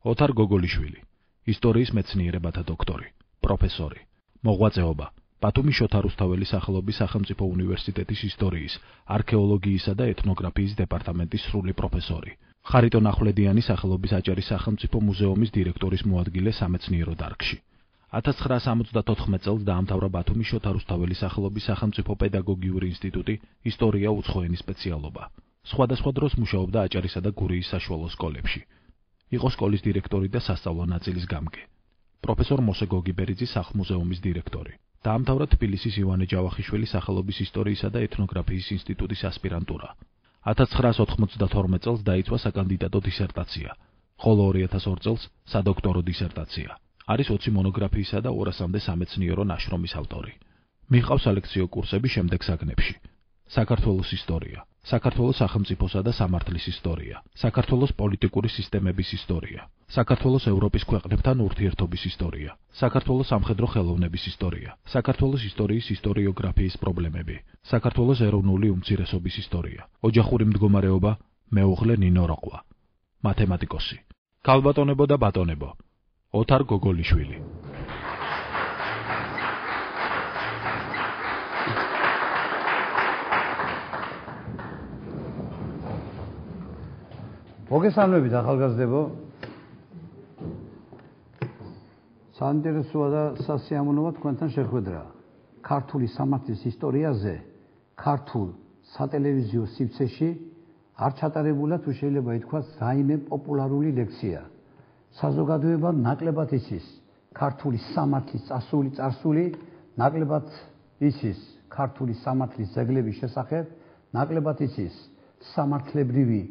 ოთარ გოგოლიშვილი, ისტორიის მეცნიერებათა დოქტორი, პროფესორი, მოღვაწეობა, ბათუმის შოთა რუსთაველის სახელობის სახელმწიფო უნივერსიტეტის ისტორიის, არქეოლოგიისა და ეთნოგრაფიის დეპარტამენტის სრული პროფესორი, ხარიტონ ახვლედიანის სახელობის აჭარის სახელმწიფო მუზეუმის დირექტორის მოადგილე სამეცნიერო დარგში. 1974 წელს დაამთავრა ბათუმის შოთა რუსთაველის სახელობის სახელმწიფო პედაგოგიური ინსტიტუტი, ისტორია უცხოენის სპეციალობა. სხვადასხვა დროს მუშაობდა აჭარისა და გურიის საშუალო სკოლებში. იყო სკოლის დირექტორი და სასწავლო ნაწილის გამგე. პროფესორ მოსე გოგიბერიძის სახლ-მუზეუმის დირექტორი. დაამთავრა თბილისის ივანე ჯავახიშვილის სახელობის ისტორიისა და ეთნოგრაფიის ინსტიტუტის ასპირანტურა. 1992 წელს დაიცვა საკანდიდატო დისერტაცია, ხოლო 2002 წელს სადოქტორო დისერტაცია. არის 20 მონოგრაფიისა და 200-მდე სამეცნიერო ნაშრომის ავტორი. მიჰყავს სალექციო კურსები შემდეგ საგნებში: საქართველოს ისტორია, საქართველოს სახელმწიფოსა და სამართლის ისტორია, საქართველოს პოლიტიკური სისტემების ისტორია, საქართველოს ევროპის ქვეყნებთან ურთიერთობის ისტორია, საქართველოს სამხედრო ხელოვნების ისტორია, საქართველოს ისტორიის ისტორიოგრაფიის პრობლემები, საქართველოს ეროვნული უმცირესობის ისტორია, ოჯახური მდგომარეობა, მეუღლე ნინო როყვა, მათემატიკოსი. ქალბატონებო და ბატონებო, ოთარ გოგოლიშვილი. მოგესალმებით ახალგაზრდებო. საინტერესოა და სასიამოვნოა თქვენთან შეხვედრა. ქართული სამართლის ისტორიაზე ქართულ სატელევიზიო სივრცეში არ ჩატარებულა, თუ შეიძლება ითქვას, რაიმე პოპულარული ლექცია. საზოგადოება ნაკლებად იცის ქართული სამართლის წარსული, ნაკლებად იცის ქართული სამართლის ძეგლების შესახებ, ნაკლებად იცის სამართლებრივი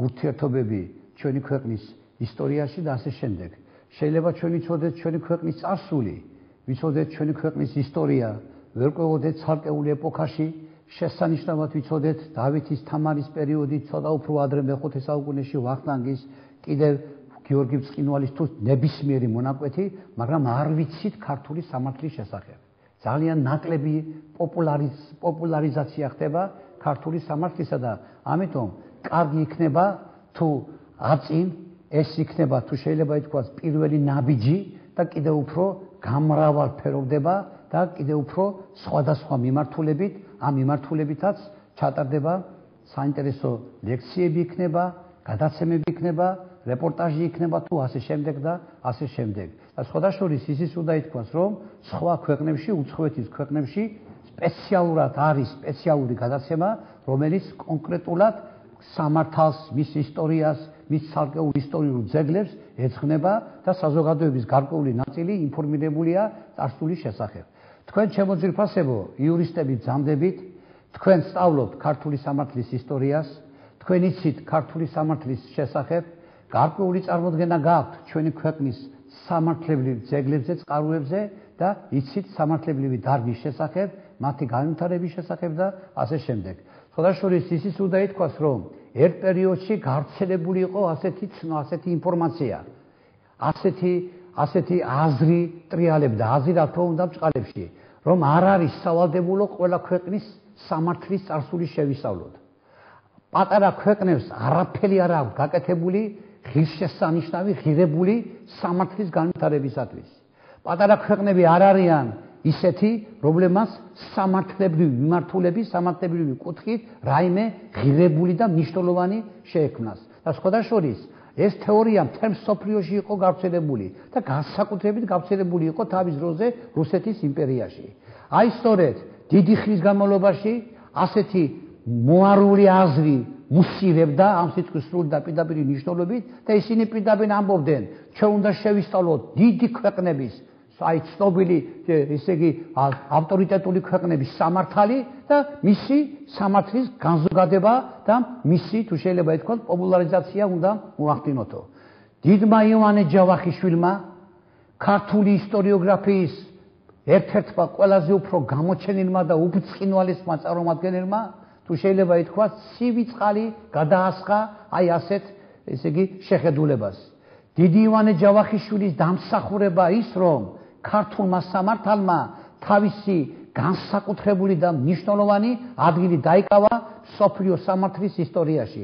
ურთიერთობები ჩვენი ქვეყნის ისტორიაში და ასე შემდეგ. შეიძლება ჩვენ ვიცოდეთ ჩვენი ქვეყნის წარსული, ვიცოდეთ ჩვენი ქვეყნის ისტორია, ვერ ყვევოდეთ ცალკეულ ეპოქაში, შესანიშნავად ვიცოდეთ დავითის თამარის პერიოდი, ცოტა უფრო ადრე მე-5 საუკუნეში ვახტანგის, კიდევ გიორგი ბრწყინვალის თუ ნებისმიერი მონაკვეთი, მაგრამ არ ვიცით ქართული სამართლის შესახებ. ძალიან ნაკლები პოპულარიზაცია ხდება ქართული სამართლისა და ამიტომ კარგი იქნება თუ აწინ ეს იქნება, თუ შეიძლება ითქვას, პირველი ნაბიჯი და კიდევ უფრო გამრავალფეროვდება და კიდევ უფრო სხვადასხვა მიმართულებით, ამ მიმართულებითაც ჩატარდება საინტერესო ლექციები იქნება, გადაცემები იქნება, რეპორტაჟი იქნება თუ ასე შემდეგ და ასე შემდეგ. და სხვადასხვის ისიც უნდა ითქვას, რომ სხვა ქვეყნებში, უცხოეთის ქვეყნებში სპეციალურად არის სპეციალური გადაცემა, რომელიც კონკრეტულად სამართალს, მის ისტორიას, მის ცალკეულ ისტორიულ ძეგლებს ეძღვნება და საზოგადოების გარკვეული ნაწილი ინფორმირებულია წარსულის შესახებ. თქვენ ჩემო ძვირფასებო, იურისტები ბრძანდებით, თქვენ სწავლობთ ქართული სამართლის ისტორიას, თქვენ იცით ქართული სამართლის შესახებ, გარკვეული წარმოდგენა გაქვთ ჩვენი ქვეყნის სამართლებრივ ძეგლებზე, წყაროებზე და იცით სამართლებრივი დარგის შესახებ, მათი განვითარების შესახებ და ასე შემდეგ. სხვადასხვის ისიც უნდა ითქვას, რომ ერთ პერიოდში გავრცელებული იყო ასეთი ინფორმაცია, ასეთი აზრი ტრიალებდა, აზრი რა თქმა უნდა ბჭყალებში, რომ არ არის სავალდებულო ყველა ქვეყნის სამართლის წარსულის შევისწავლოთ. პატარა ქვეყნებს არაფერი არ აქვს გაკეთებული ღირსშესანიშნავი, ღირებული სამართლის განვითარებისათვის. პატარა ქვეყნები არ არიან ისეთი, რომლებმაც სამართლებრივი მიმართულების, სამართლებრივი კუთხით რაიმე ღირებული და მნიშვნელოვანი შეექმნას. და სხვადასხვის ეს თეორია მთელ მსოფლიოში იყო გავრცელებული და განსაკუთრებით გავრცელებული იყო თავის დროზე რუსეთის იმპერიაში. აი სწორედ დიდი ხნის განმავლობაში ასეთი მოარული აზრი მუსირებდა ამ სიტყვის სრული და პირდაპირი მნიშვნელობით და ისინი პირდაპირ ამბობდნენ, ჩვენ უნდა შევისწავლოთ დიდი ქვეყნების, აი ცნობილი, ესე იგი, ავტორიტეტული ქვეყნების სამართალი და მისი სამართლის განზოგადება და მისი, თუ შეიძლება ითქვას, პოპულარიზაცია უნდა მოახდინოთო. დიდმა ივანე ჯავახიშვილმა, ქართული ისტორიოგრაფიის ერთ-ერთმა ყველაზე უფრო გამოჩენილმა და უბრწყინვალესმა წარმომადგენელმა, თუ შეიძლება ითქვას, ცივი წყალი გადაასხა აი ასეთ, ესე იგი, შეხედულებას. დიდი ივანე ჯავახიშვილის დამსახურება ის, რომ ქართულმა სამართალმა თავისი განსაკუთრებული და მნიშვნელოვანი ადგილი დაიკავა მსოფლიო სამართლის ისტორიაში.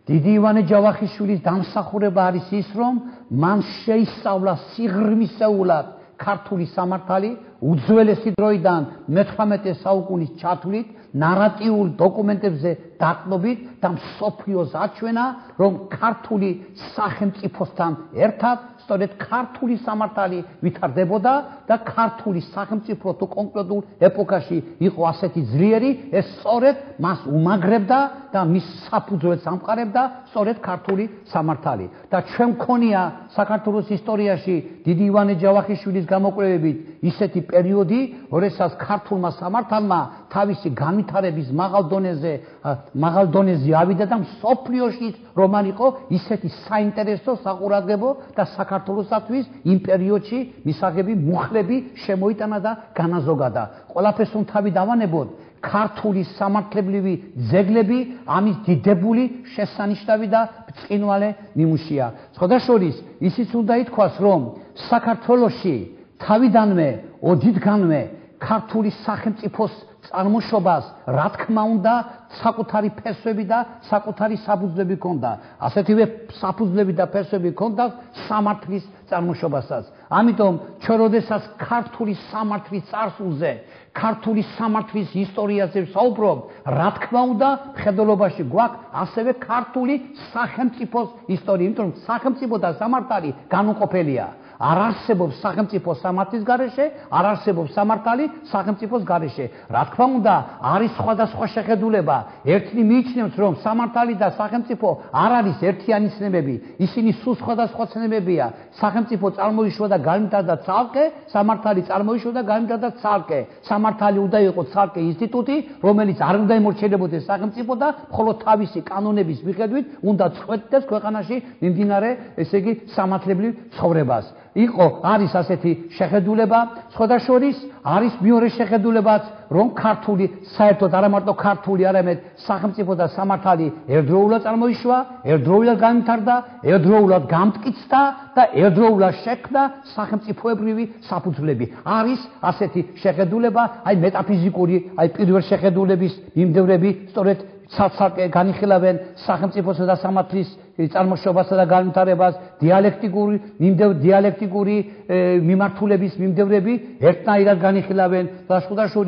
დიდი ივანე ჯავახიშვილის დამსახურება არის ის, რომ მან შეისწავლა სიღრმისეულად ქართული სამართალი უძველესი დროიდან მე-18 საუკუნის ჩათვლით, ნარატიულ დოკუმენტებზე დაყრდნობით და მსოფლიოს აჩვენა, რომ ქართული სახელმწიფოსთან ერთად სწორედ ქართული სამართალი ვითარდებოდა და ქართული სახელმწიფო თუ კონკრეტულ ეპოქაში იყო ასეთი ძლიერი, ეს სწორედ მას უმაგრებდა და მის საფუძველს ამყარებდა სწორედ ქართული სამართალი. და ჩვენ მქონია საქართველოს ისტორიაში დიდი ივანე ჯავახიშვილის გამოკვლევებით ისეთი პერიოდი, როდესაც ქართულმა სამართალმა თავისი განვითარების მაღალ დონეზე ავიდა და მსოფლიოში რომ არ იყო ისეთი საინტერესო საყურადღებო და საქართველოსთვის იმ პერიოდში მისაღები მუხლები შემოიტანა და განაზოგადა. ყველაფერს უნდა თავი დავანებოთ, ქართული სამართლებრივი ძეგლები ამის დიდებული შესანიშნავი და ბრწყინვალე ნიმუშია. სხვადასხვა ისიც უნდა ითქვას, რომ საქართველოში თავიდანვე ოდითგანვე ქართული სახელმწიფოს წარმოშობას რა თქმა უნდა საკუთარი ფესვები და საკუთარი საფუძვლები ჰქონდა. ასეთივე საფუძვლები და ფესვები ჰქონდა სამართლის წარმოშობასაც. ამიტომ ჩვენ როდესაც ქართული სამართლის წარსულზე, ქართული სამართლის ისტორიაზე ვსაუბრობ, რა თქმა უნდა მხედველობაში გვაქვს ასევე ქართული სახელმწიფოს ისტორია, იმიტომ რომ სახელმწიფო და სამართალი განუყოფელია. არ არსებობს სახელმწიფო სამართლის გარეშე, არ არსებობს სამართალი სახელმწიფოს გარეშე. რა თქმა უნდა, არის სხვადასხვა შეხედულება. ერთნი მიიჩნევს, რომ სამართალი და სახელმწიფო არ არის ერთიანი ცნებები, ისინი სულ სხვადასხვა ცნებებია. სახელმწიფო წარმოიშვა და განვითარდა ცალკე, სამართალი წარმოიშვა და განვითარდა ცალკე. სამართალი უნდა იყოს ცალკე ინსტიტუტი, რომელიც არ უნდა ემორჩილებოდეს სახელმწიფო და მხოლოდ თავისი კანონების მიხედვით უნდა წყვეტდეს ქვეყანაში მიმდინარე, ესე იგი, სამართლებრივ ცხოვრებას. არის ასეთი შეხედულება, სხვადასხვა არის მეორე შეხედულებაც, რომ ქართული საერთოდ არა მარტო ქართული, არამედ სახელმწიფო და სამართალი ერთდროულად წარმოიშვა, ერთდროულად განვითარდა, ერთდროულად გამტკიცდა და ერთდროულად შექმნა სახელმწიფოებრივი საფუძვლები. არის ასეთი შეხედულება, მეტაფიზიკური, პირველ შეხედულების მიმდევრები სწორედ ცალ-ცალკე განიხილავენ სახელმწიფოსა და სამართლის წარმოშობასა და განვითარებას, დიალექტიკური მიმართულების მიმდევრები ერთნაირად განიხილავენ და სხვადასხვა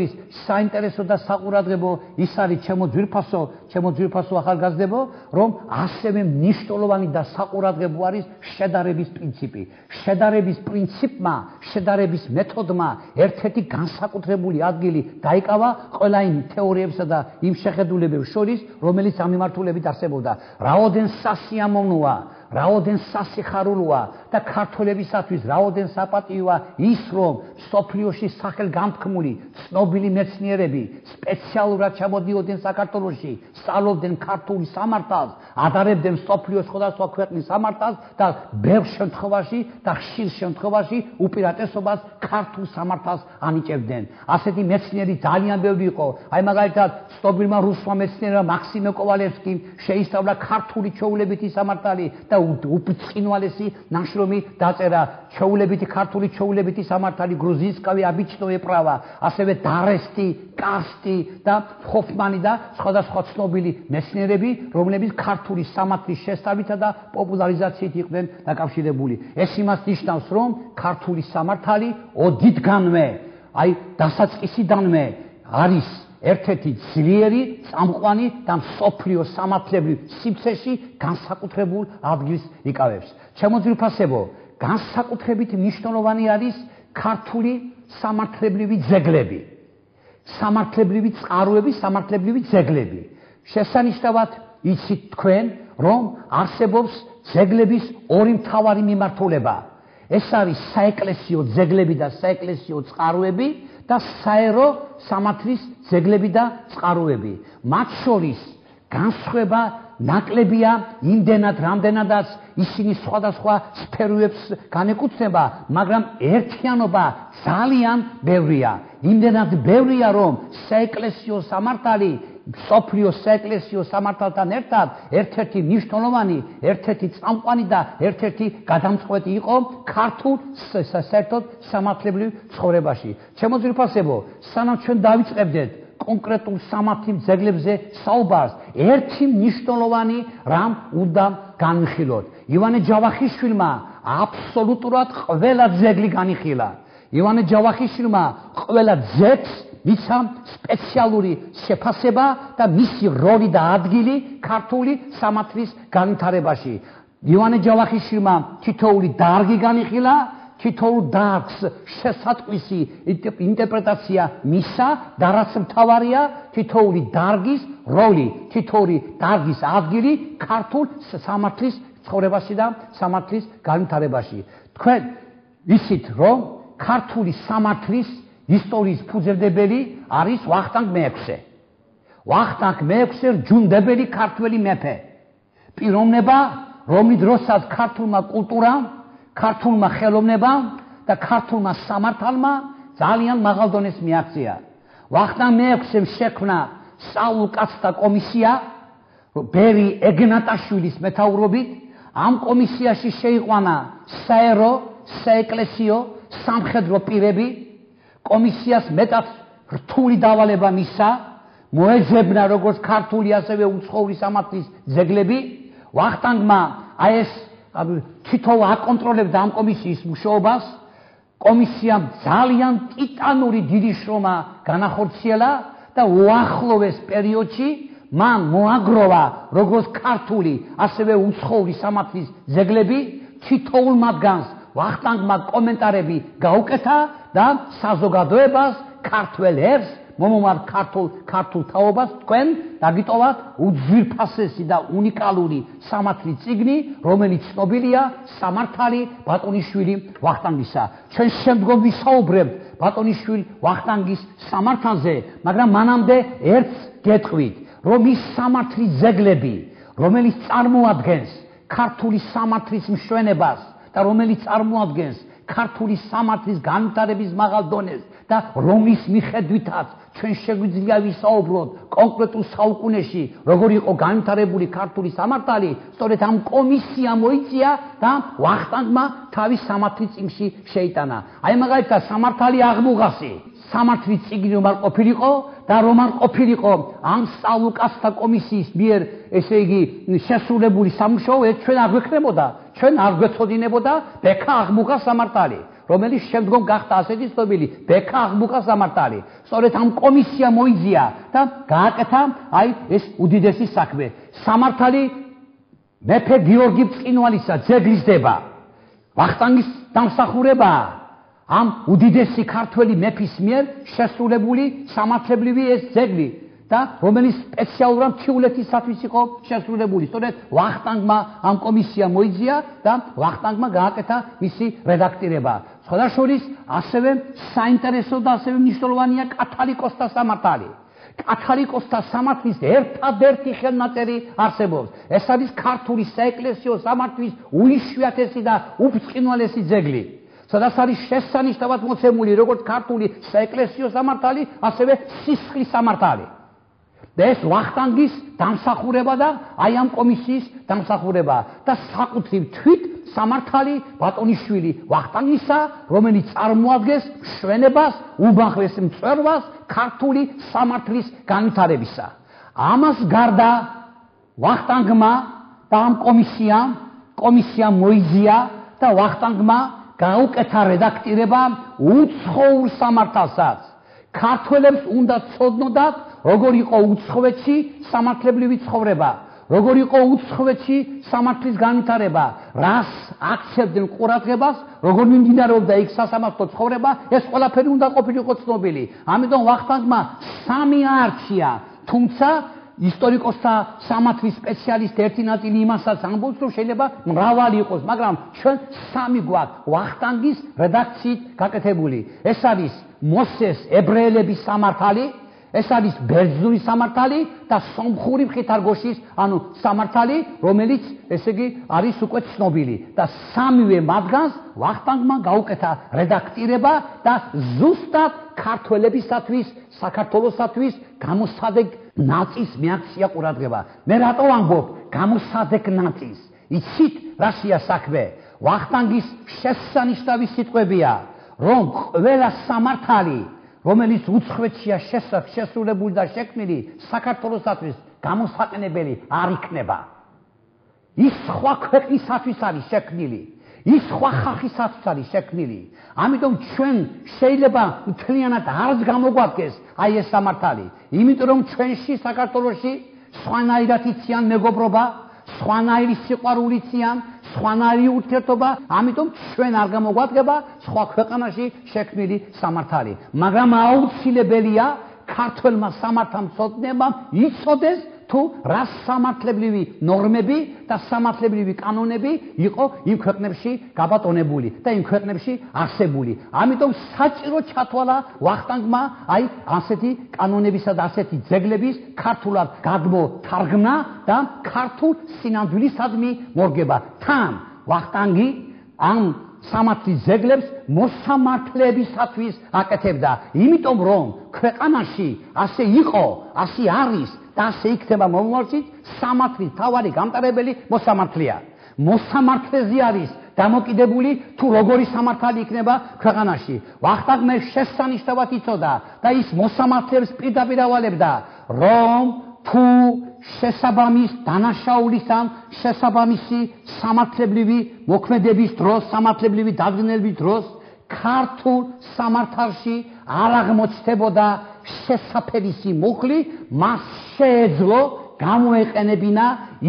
საინტერესო და საყურადღებო ის არის ჩემო ძვირფასო ახალგაზრდებო, რომ ასევე მნიშვნელოვანი და საყურადღებო არის შედარების პრინციპი. შედარების პრინციპმა, შედარების მეთოდმა ერთ-ერთი განსაკუთრებული ადგილი დაიკავა ყველა იმ თეორიებსა და იმ შეხედულებებს შორის, რომელიც ამ მიმართულებით არსებობდა. რაოდენ სასიამოვნოა, რაოდენ სასიხარულოა და ქართველებისათვის რაოდენ საპატიოა ის, რომ მსოფლიოში სახელგანთქმული ცნობილი მეცნიერები სპეციალურად ჩამოდიოდნენ საქართველოში, სწავლობდნენ ქართულ სამართალს, ადარებდნენ მსოფლიოს სხვადასხვა ქვეყნის სამართალს და ბევრ შემთხვევაში და ხშირ შემთხვევაში უპირატესობას ქართულ სამართალს ანიჭებდნენ. ასეთი მეცნიერი ძალიან ბევრი იყო. მაგალითად, ცნობილმა რუსმა მეცნიერმა მაქსიმე კოვალევსკიმ შეისწავლა ქართული ჩვეულებითი სამართალი და უბრწყინვალესი ნაშრომი დაწერა. ქართული ჩვეულებითი სამართალი გრუზინსკაი აბიჩნო ეპრავა, ასევე დარესტი, კასტი და ჰოფმანი და სხვადასხვა ცნობილი მეცნიერები, რომლებიც ქართული სამართლის შესწავლითა და პოპულარიზაციით იყვნენ დაკავშირებული. ეს იმას ნიშნავს, რომ ქართული სამართალი ოდითგანვე, დასაწყისიდანვე არის ერთ-ერთი ძლიერი, წამყვანი და მსოფლიო სამართლებრივ სივრცეში განსაკუთრებულ ადგილს იკავებს. ჩემო ძვირფასებო, განსაკუთრებით მნიშვნელოვანი არის ქართული სამართლებრივი ძეგლები, სამართლებრივი წყაროები, სამართლებრივი ძეგლები. შესანიშნავად იცით თქვენ, რომ არსებობს ძეგლების ორი მთავარი მიმართულება. ეს არის საეკლესიო ძეგლები და საეკლესიო წყაროები და საერო სამართლის ძეგლები და წყაროები. მათ შორის განსხვავება ნაკლებია იმდენად, რამდენადაც ისინი სხვადასხვა სფეროებს განეკუთვნება, მაგრამ ერთიანობა ძალიან ბევრია. იმდენად ბევრია, რომ საეკლესიო სამართალი მსოფლიოს საეკლესიო სამართალთან ერთად ერთ-ერთი მნიშვნელოვანი, ერთ-ერთი წამყვანი და ერთ-ერთი გადამწყვეტი იყო ქართულ საერთოდ სამართლებრივ ცხოვრებაში. ჩემო ძვირფასებო, სანამ ჩვენ დავიწყებდეთ კონკრეტულ სამართლის ძეგლებზე საუბარს, ერთი მნიშვნელოვანი რამ უნდა განვიხილოთ. ივანე ჯავახიშვილმა აბსოლუტურად ყველა ძეგლი განიხილა. ივანე ჯავახიშვილმა ყველა ძეგლს მისცა სპეციალური შეფასება და მისი როლი და ადგილი ქართული სამართლის განვითარებაში. ივანე ჯავახიშვილმა თითოეული დარგი განიხილა, თითოეულ დარგს შესატყვისი ინტერპრეტაცია მისცა და რაც მთავარია, თითოეული დარგის როლი, თითოეული დარგის ადგილი ქართულ სამართლის ცხოვრებაში და სამართლის განვითარებაში. თქვენ იცით, რომ ქართული სამართლის ისტორიის ფუძემდებელი არის ვახტანგ მეექვსე. ვახტანგ მეექვსე რჯუნდებელი ქართველი მეფე. პიროვნება, რომლის დროსაც ქართულმა კულტურამ, ქართულმა ხელოვნებამ და ქართულმა სამართალმა ძალიან მაღალ დონეს მიაღწია. ვახტანგ მეექვსემ შექმნა საულკაცთა კომისია, ბერი ეგნატაშვილის მეთაურობით. ამ კომისიაში შეიყვანა საერო, საეკლესიო, სამხედრო პირები. კომისიას მეტად რთული დავალება მისცა, მოეძებნა როგორც ქართული, ასევე უცხოური სამართლის ძეგლები. ვახტანგმა აი ეს თითოეულ აკონტროლებდა ამ კომისიის მუშაობას. კომისიამ ძალიან ტიტანური დიდი შრომა განახორციელა და უახლოეს პერიოდში მან მოაგროვა როგორც ქართული, ასევე უცხოური სამართლის ძეგლები. თითოეულ მათგანს ვახტანგმა კომენტარები გაუკეთა და საზოგადოებას, ქართველებს, მომომარ ქართულ თაობას თქვენ დაგიტოვათ უძვირფასესი და უნიკალური სამართლის წიგნი, რომელიც ცნობილია სამართალი ბატონიშვილი ვახტანგისა. ჩვენ შემდგომ ვისაუბრებთ ბატონიშვილ ვახტანგის სამართალზე, მაგრამ მანამდე ერთს გეტყვით, რომ ის სამართლის ძეგლები, რომელიც წარმოადგენს ქართული სამართლის მშვენებას და რომელიც წარმოადგენს ქართული სამართლის განვითარების მაღალ დონეს და რომლის მიხედვითაც ჩვენ შეგვიძლია ვისაუბროთ კონკრეტულ საუკუნეში, როგორ იყო განვითარებული ქართული სამართალი, სწორედ ამ კომისიამ მოიწია და ვახტანგმა თავის სამართლის წიგნში შეიტანა. აი მაგალითად სამართალი აღმუღასი, სამართლის წიგნი რომ არ ყოფილიყო და რომ არ ყოფილიყო ამ საულკაცთა კომისიის მიერ, ესე იგი, შესრულებული სამუშაო, ეს ჩვენ არ გვექნებოდა, ჩვენ არ გვეცოდინებოდა ბექა აღმუღა სამართალი, რომელიც შემდგომ გახდა ასეთი ცნობილი ბექა აღმუღა სამართალი. სწორედ ამ კომისიამ მოიძია და გააკეთა აი ეს უდიდესი საქმე. სამართალი მეფე გიორგი ბრწყინვალისა ძეგლისდება. ვახტანგის დამსახურებაა ამ უდიდესი ქართველი მეფის მიერ შესრულებული სამართლებრივი ეს ძეგლი და რომელიც სპეციალურად მთიულეთისათვის იყო შესრულებული. სწორედ ვახტანგმა ამ კომისიამ მოიძია და ვახტანგმა გააკეთა მისი რედაქტირება. სხვადასხვა ასევე საინტერესო და ასევე მნიშვნელოვანია კათალიკოსთა სამართალი. კათალიკოსთა სამართლის ერთადერთი ხელნაწერი არსებობს. ეს არის ქართული საეკლესიო სამართლის უიშვიათესი და უბრწყინვალესი ძეგლი. სადაც არის შესანიშნავად მოცემული როგორც ქართული საეკლესიო სამართალი, ასევე სისხლის სამართალი. და ეს ვახტანგის დამსახურება და აი ამ კომისიის დამსახურება და საკუთრივ თვით სამართალი ბატონიშვილი ვახტანგისა, რომელიც წარმოადგენს მშვენებას, უბაღლეს მწვერვალს ქართული სამართლის განვითარებისა. ამას გარდა ვახტანგმა და ამ კომისიამ მოიძია და ვახტანგმა გაუკეთა რედაქტირება უცხოურ სამართალსაც. ქართველებს უნდა ცოდნოდათ, როგორ იყო უცხოეთში სამართლებრივი ცხოვრება, როგორ იყო უცხოეთში სამართლის განვითარება, რას აქცევდნენ ყურადღებას, როგორ მიმდინარეობდა იქ სასამართლო ცხოვრება, ეს ყველაფერი უნდა ყოფილიყო ცნობილი. ამიტომ ვახტანგმა სამი აარჩია, თუმცა ისტორიკოსთა სამართლის სპეციალისტი ერთი ნაწილი იმასაც ამბობს, რომ შეიძლება მრავალი იყოს, მაგრამ ჩვენ სამი გვაქვს ვახტანგის რედაქციით გაკეთებული. ეს არის მოსეს ებრაელების სამართალი, ეს არის ბერძნული სამართალი და სომხური მხითარგოშის, ანუ სამართალი, რომელიც ესე იგი არის უკვე ცნობილი და სამივე მათგანს ვახტანგმა გაუკეთა რედაქტირება და ზუსტად ქართველებისათვის, საქართველოსათვის გამოსადეგ ნაწილს მიაქცია ყურადღება. მე რატო ვამბობ გამოსადეგ ნაწილს? იცით რაშია საქმე? ვახტანგის შესანიშნავი სიტყვებია, რომ ყველა სამართალი რომელიც უცხოეთშია შესრულებული და შექმნილი საქართველოსათვის გამოსაყენებელი არ იქნება. ის სხვა ქვეყნისათვის არის შექმნილი, ის სხვა ხალხისათვის არის შექმნილი. ამიტომ ჩვენ შეიძლება მთლიანად არც გამოგვადგეს აი ეს სამართალი, იმიტომ რომ ჩვენში საქართველოში სხვანაირად იციან მეგობრობა, სხვანაირი სიყვარული იციან, სხვანაირი ურთიერთობა, ამიტომ ჩვენ არ გამოგვადგება სხვა ქვეყანაში შექმნილი სამართალი. მაგრამ აუცილებელია ქართველმა სამართალმცოდნებამ იცოდეს თუ რა სამართლებრივი ნორმები და სამართლებრივი კანონები იყო იმ ქვეყნებში გაბატონებული და იმ ქვეყნებში არსებული. ამიტომ საჭირო ჩათვალა ვახტანგმა აი ასეთი კანონებისა და ასეთი ძეგლების ქართულად გადმოთარგმნა და ქართულ სინამდვილისადმი მორგება. თან ვახტანგი ამ სამართლის ძეგლებს მოსამართლებისათვის აკეთებდა, იმიტომ რომ ქვეყანაში ასე იყო, ასე არის და ასე იქნება მომავალში სამართლის თავარი გამტარებელი მოსამართლეა. მოსამართლეზე არის დამოკიდებული თუ როგორი სამართალი იქნება ქვეყანაში. ვახტანგმა შესანიშნავად იცოდა და ის მოსამართლეებს პირდაპირ ავალებდა, რომ თუ შესაბამის დანაშაულის ან შესაბამისი სამართლებრივი მოქმედების დროს, სამართლებრივი დადგენილების დროს ქართულ სამართალში არ აღმოჩნდებოდა შესაფერისი მუხლი, მას შეეძლო გამოეყენებინა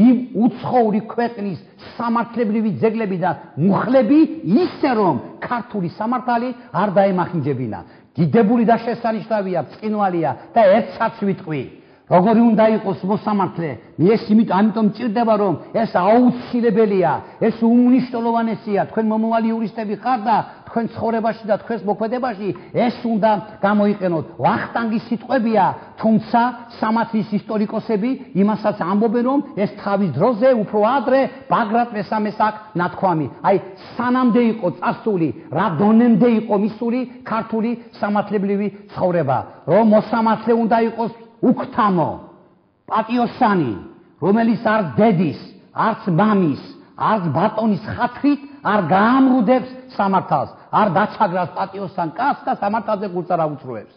იმ უცხოური ქვეყნის სამართლებრივი ძეგლები და მუხლები ისე რომ ქართული სამართალი არ დაემახინჯებინა. დიდებული და შესანიშნავია, ბრწყინვალეა და ერთსაც ვიტყვი. როგორი უნდა იყოს მოსამართლე, ეს ამიტომ მჭირდება რომ ეს აუცილებელია, ეს უმნიშვნელოვანესია, თქვენ მომავალი იურისტები ხართ და თქვენ ცხოვრებაში და თქვენს მოქმედებაში ეს უნდა გამოიყენოთ. ვახტანგის სიტყვებია, თუმცა სამართლის ისტორიკოსები იმასაც ამბობენ რომ ეს თავის დროზე უფრო ადრე ბაგრატ მესამეს აქვს ნათქვამი. აი სანამდე იყო წასული, რა დონემდე იყო მისული ქართული სამართლებრივი ცხოვრება, რომ მოსამართლე უნდა იყოს უქთამო, პატიოსანი, რომელიც არ დედის, არც მამის, არც ბატონის ხათრით არ გაამრუდებს სამართალს, არ დაჩაგრავს პატიოსან კაცს და სამართალზე გულს არ აუწროებს.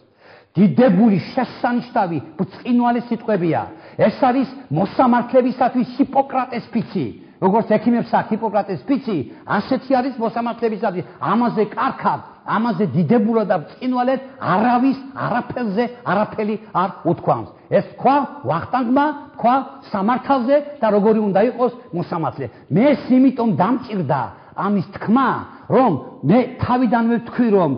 დიდებული შესანიშნავი ბრწყინვალე სიტყვებია. ეს არის მოსამართლებისათვის ჰიპოკრატეს ფიცი. როგორც ექიმებს აქვს ჰიპოკრატეს ფიცი, ასეთი არის მოსამართლებისათვის. ამაზე კარგად, ამაზე დიდებულად და ბრწყინვალედ არავის არაფერზე არაფერი არ უთქვამს. ეს თქვა ვახტანგმა, თქვა სამართალზე და როგორი უნდა იყოს მოსამართლე. მე იმიტომ დამჭირდა ამის თქმა, რომ მე თავიდანვე ვთქვი, რომ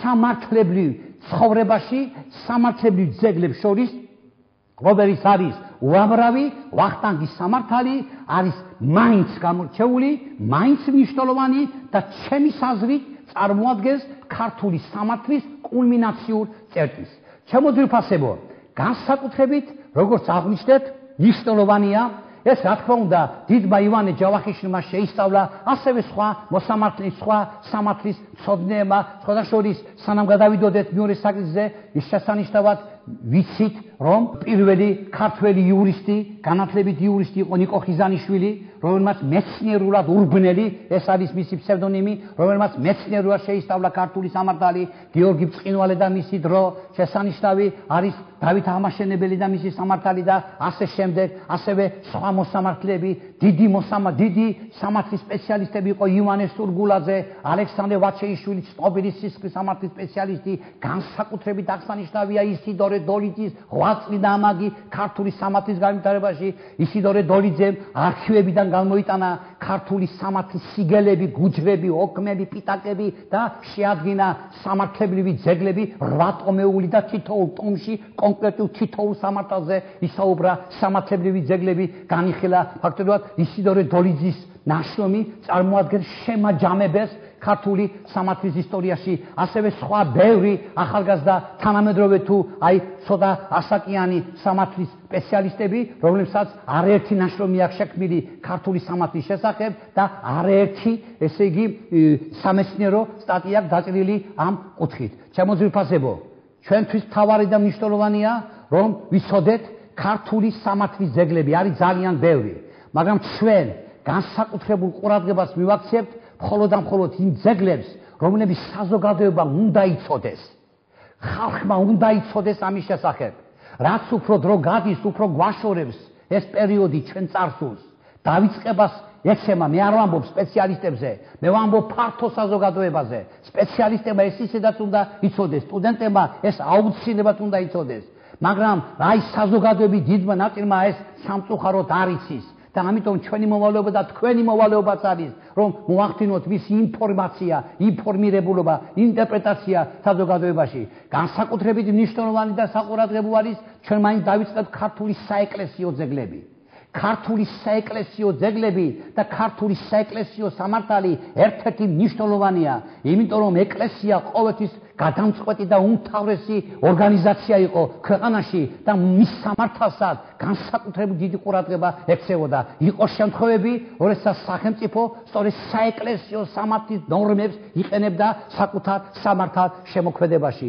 სამართლებრივ ცხოვრებაში, სამართლებრივ ძეგლებს შორის რომელიც არის უამრავი, ვახტანგის სამართალი არის მაინც გამორჩეული, მაინც მნიშვნელოვანი და ჩემი აზრით წარმოადგენს ქართული სამართლის კულმინაციურ წერტილს. ჩემო ძვირფასებო, განსაკუთრებით, როგორც აღნიშნეთ, მნიშვნელოვანია ეს რა თქმა უნდა დიდმა ივანე ჯავახიშვილმა შეისწავლა, ასევე სხვა მოსამართლის, სხვა სამართლის მცოდნეებმა, სხვათა შორის სანამ გადავიდოდეთ მეორე საკითხზე, ის შესანიშნავად ვიცით, რომ პირველი ქართველი იურისტი, განათლებით იურისტი იყო ნიკო ხიზანიშვილი, რომელმაც მეცნიერულად ურბნელი, ეს არის მისი ფსევდონიმი, რომელმაც მეცნიერულად შეისწავლა ქართული სამართალი, გიორგი ბრწყინვალე და მისი დრო, შესანიშნავი არის დავით აღმაშენებელი და მისი სამართალი და ასე შემდეგ, ასევე სხვა მოსამართლეები, დიდი სამართლის სპეციალისტები იყო ივანე სურგულაძე, ალექსანდრე ვაჩეიშვილი, ცნობილი სისხლის სამართლის სპეციალისტი, განსაკუთრებით აღსანიშნავია ისიდორე დოლიძის ღვაწლი და ამაგი ქართული სამართლის განვითარებაში. ისიდორე დოლიძემ არქივებიდან გამოიტანა ქართული სამართლის სიგელები, გუჯრები, ოქმები, პიტაკები და შეადგინა სამართლებრივი ძეგლები 8 ტომეული და თითოეულ ტომში კონკრეტულ თითოეულ სამართალზე ისაუბრა. სამართლებრივი ძეგლები განიხილა ფაქტობრივად ისიდორე დოლიძის ნაშრომი წარმოადგენს შემაჯამებელს ქართული სამართლის ისტორიაში, ასევე სხვა ბევრი ახალგაზრდა თანამედროვე თუ აი ცოტა ასაკიანი სამართლის სპეციალისტები, რომლებსაც არაერთი ნაშრომი აქვს შექმნილი ქართული სამართლის შესახებ და არაერთი, ესე იგი, სამეცნიერო სტატია აქვს დაწერილი ამ კუთხით. ჩემო ძვირფასებო, ჩვენთვის მთავარი და მნიშვნელოვანია, რომ ვიცოდეთ ქართული სამართლის ძეგლები არის ძალიან ბევრი, მაგრამ ჩვენ განსაკუთრებულ ყურადღებას მივაქცევთ მხოლოდ იმ ძეგლებს, რომლებიც საზოგადოებამ უნდა იცოდეს. ხალხმა უნდა იცოდეს ამის შესახებ. რაც უფრო დრო გადის, უფრო გვაშორებს ეს პერიოდი ჩვენ წარსულს. დავიწყებას ეცემა, მე არ ვამბობ სპეციალისტებზე, მე ვამბობ ფართო საზოგადოებაზე. სპეციალისტებმა ეს ისედაც უნდა იცოდეს, სტუდენტებმა ეს აუცილებლად უნდა იცოდეს. მაგრამ აი საზოგადოების დიდმა ნაწილმა ეს სამწუხაროდ არ იცის. და ამიტომ ჩვენი მოვალეობა და თქვენი მოვალეობაც არის, რომ მოახდინოთ მისი ინფორმაცია, ინფორმირებულობა, ინტერპრეტაცია საზოგადოებაში. განსაკუთრებით მნიშვნელოვანი და საყურადღებო არის ჩვენ მაინც დავიწყეთ ქართული საეკლესიო ძეგლები. ქართული საეკლესიო ძეგლები და ქართული საეკლესიო სამართალი ერთ-ერთი მნიშვნელოვანია, იმიტომ რომ ეკლესია ყოველთვის გადამწყვეტი და უმთავრესი ორგანიზაცია იყო ქვეყანაში და მის სამართალსაც განსაკუთრებით დიდი ყურადღება ექცევოდა. იყო შემთხვევები, როდესაც სახელმწიფო სწორედ საეკლესიო სამართლის ნორმებს იყენებდა საკუთარ სამართალ შემოქმედებაში.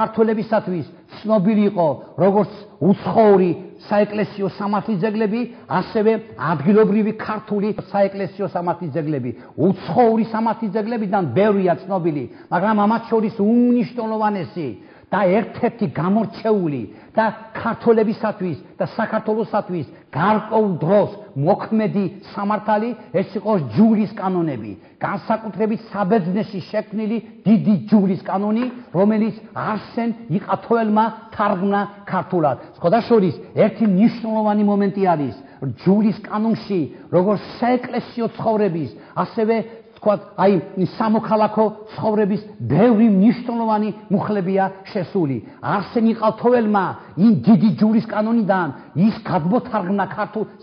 ქართველებისათვის ცნობილი იყო როგორც უცხოური საეკლესიო სამართლის ძეგლები, ასევე ადგილობრივი ქართული საეკლესიო სამართლის ძეგლები. უცხოური სამართლის ძეგლებიდან ბევრია ცნობილი, მაგრამ ამათ შორის უმნიშვნელოვანესი და ერთ-ერთი გამორჩეული და ქართველებისათვის და საქართველოსათვის გარკვეულ დროს მოქმედი სამართალი ეს იყო ჯვრის კანონები. განსაკუთრებით საბერძნეთში შექმნილი დიდი ჯვრის კანონი, რომელიც არსენ იყათოველმა თარგმნა ქართულად. სხვადასხვა ერთი მნიშვნელოვანი მომენტი არის ჯვრის კანონში, როგორც საეკლესიო ცხოვრების, ასევე აი სამოქალაქო ცხოვრების ბევრი მნიშვნელოვანი მუხლებია შესული. არსენ იყათოველმა იმ დიდი ჯვრის კანონიდან ის გადმოთარგმნა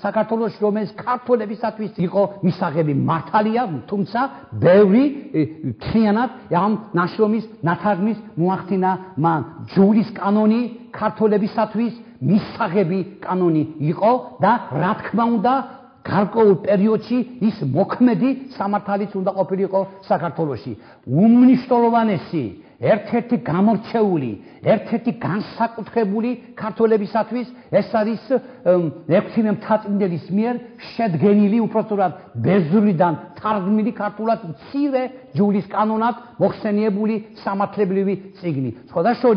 საქართველოში, რომელიც ქართველებისათვის იყო მისაღები. მართალია, თუმცა ბევრი მთლიანად ამ ნაშრომის ნათარგმნის მოახდინა მან. ჯვრის კანონი ქართველებისათვის მისაღები კანონი იყო და რა თქმა უნდა გარკვეულ პერიოდში ის მოქმედი სამართალიც უნდა ყოფილიყო საქართველოში. უმნიშვნელოვანესი, ერთ-ერთი გამორჩეული, ერთ-ერთი განსაკუთრებული ქართველებისათვის ეს არის ექვთიმე მთაწმინდელის მიერ შედგენილი, უпростоრად ბერძნულიდან თარგმნილი ქართულად მცირე ჯვრის კანონად მოხსენიებული სამართლებრივი წიგნი. სხვადასხვა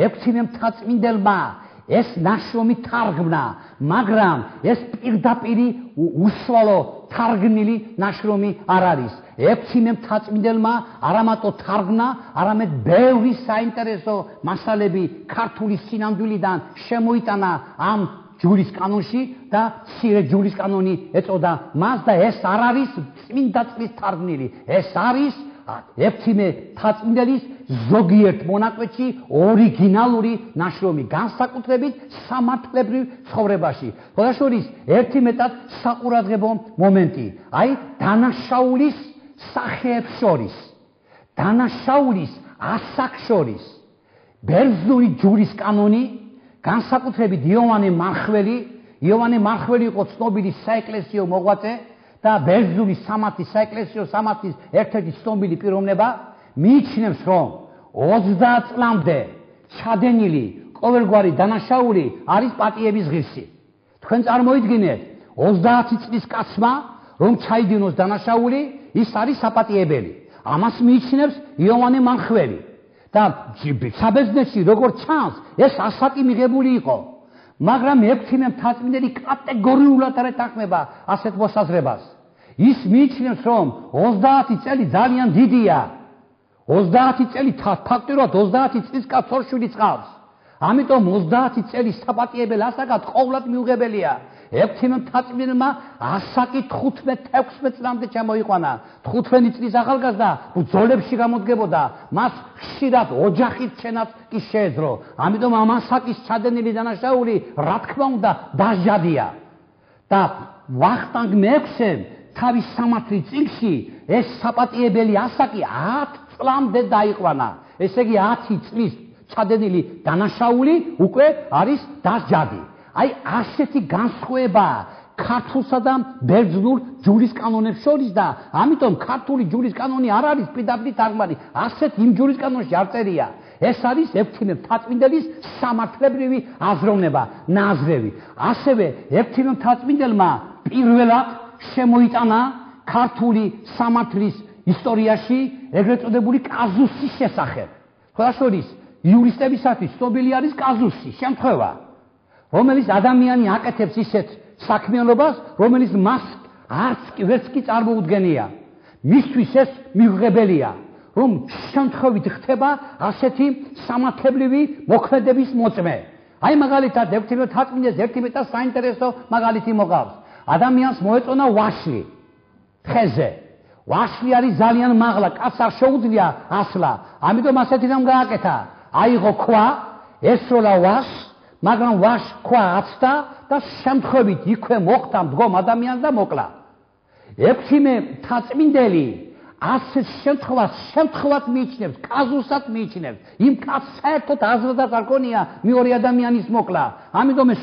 ექვთიმე მთაწმინდელმა ეს ნაშრომი თარგმნა, მაგრამ ეს პირდაპირ უსვალო თარგმნილი ნაშრომი არ არის. ექვთიმე მთაწმინდელმა არამატო თარგმნა, არამედ ბევრი საინტერესო მასალები ქართული სინამდვილიდან შემოიტანა ამ ჯვრის კანონში და მცირე ჯვრის კანონი ეწოდა მას და ეს არ არის წმინდა წყლის თარგმნილი. ეს არის ექვთიმე მთაწმინდელის ზოგიერთ მონაკვეთში ორიგინალური ნაშრომი, განსაკუთრებით სამართლებრივ ცხოვრებაში. სხვადასხვა ერთი მეტად საყურადღებო მომენტი, აი დანაშაულის სახეებს შორის, დანაშაულის ასაკს შორის ბერძნული ჯვრის კანონი, განსაკუთრებით იოანე მარხველი იყო ცნობილი საეკლესიო მოღვაწე და ბერძნული სამართლის, საეკლესიო სამართლის ერთ-ერთი ცნობილი პიროვნება, მიიჩნევს, რომ 30 წლამდე ჩადენილი ყოველგვარი დანაშაული არის პატიების ღირსი. თქვენ წარმოიდგინეთ, 30 წლის კაცმა რომ ჩაიდინოს დანაშაული, ის არის საპატიებელი. ამას მიიჩნევს იოანე მარხველი. და საბერძნეთში როგორც ჩანს, ეს ასაკი მიღებული იყო. მაგრამ ექვთიმე მთაწმინდელი კატეგორიულად არ ეთანხმება ასეთ მოსაზრებას. ის მიიჩნევს, რომ 30 წელი ძალიან დიდია. 30 წელი ფაქტობრივად 30 წლის კაცს ორშვილი წყავს. ამიტომ 30 წელი საპატიებელ ასაკად ყოვლად მიუღებელია. ექვთიმე მთაწმინდელმა ასაკი 15-16 წლამდე ჩამოიყვანა. 15 წლის ახალგაზრდა ბრძოლებში გამოდგებოდა, მას ხშირად ოჯახით ჩენაც კი შეეძრო. ამიტომ ამ ასაკის ჩადენილი დანაშაული რა თქმა უნდა დასჯადია. და ვახტანგ მეექვსემ თავის სამართლის წიგნში ეს საპატიებელი ასაკი 10 წლამდე დაიყვანა. ესე იგი 10 წლის ჩადენილი დანაშაული უკვე არის დასჯადი. აი ასეთი განსხვავება ქართულსა და ბერძნულ ჯვრის კანონებს შორის და ამიტომ ქართული ჯვრის კანონი არ არის პირდაპირ თარგმანი. ასეთ იმ ჯვრის კანონში არ წერია. ეს არის ექვთიმე მთაწმინდელის სამართლებრივი აზროვნება, ნაზრევი. ასევე ექვთიმე მთაწმინდელმა პირველად შემოიტანა ქართული სამართლის ისტორიაში ეგრეთ წოდებული კაზუსის შესახებ. სხვადასხვა იურისტებისათვის ცნობილი არის კაზუსი, შემთხვევა, რომელიც ადამიანი აკეთებს ისეთ საქმიანობას, რომელიც მას ვერც კი წარმოუდგენია. მისთვის ეს მიუღებელია, რომ შემთხვევით ხდება ასეთი სამართლებრივი მოქმედების მოწმე. აი მაგალითად, ერთი მეტად საინტერესო მაგალითი მოყავს. ადამიანს მოეწონა ვაშლი ხეზე. ვაშლი არის ძალიან მაღლა, კაცს არ შეუძლია ასვლა. ამიტომ ასეთი რამ გააკეთა. აიღო ქვა, ესროლა ვაშს, მაგრამ ვაშს ქვა აცდა და შემთხვევით იქვე მოხვდა მდგომ ადამიანს და მოკლა. 6 მთაწმინდელი ასეთ შემთხვევას მიიჩნევს, კაზუსად მიიჩნევს. იმ კაცს საერთოდ აზრადაც არ ქონია მეორე ადამიანის მოკლა. ამიტომ ეს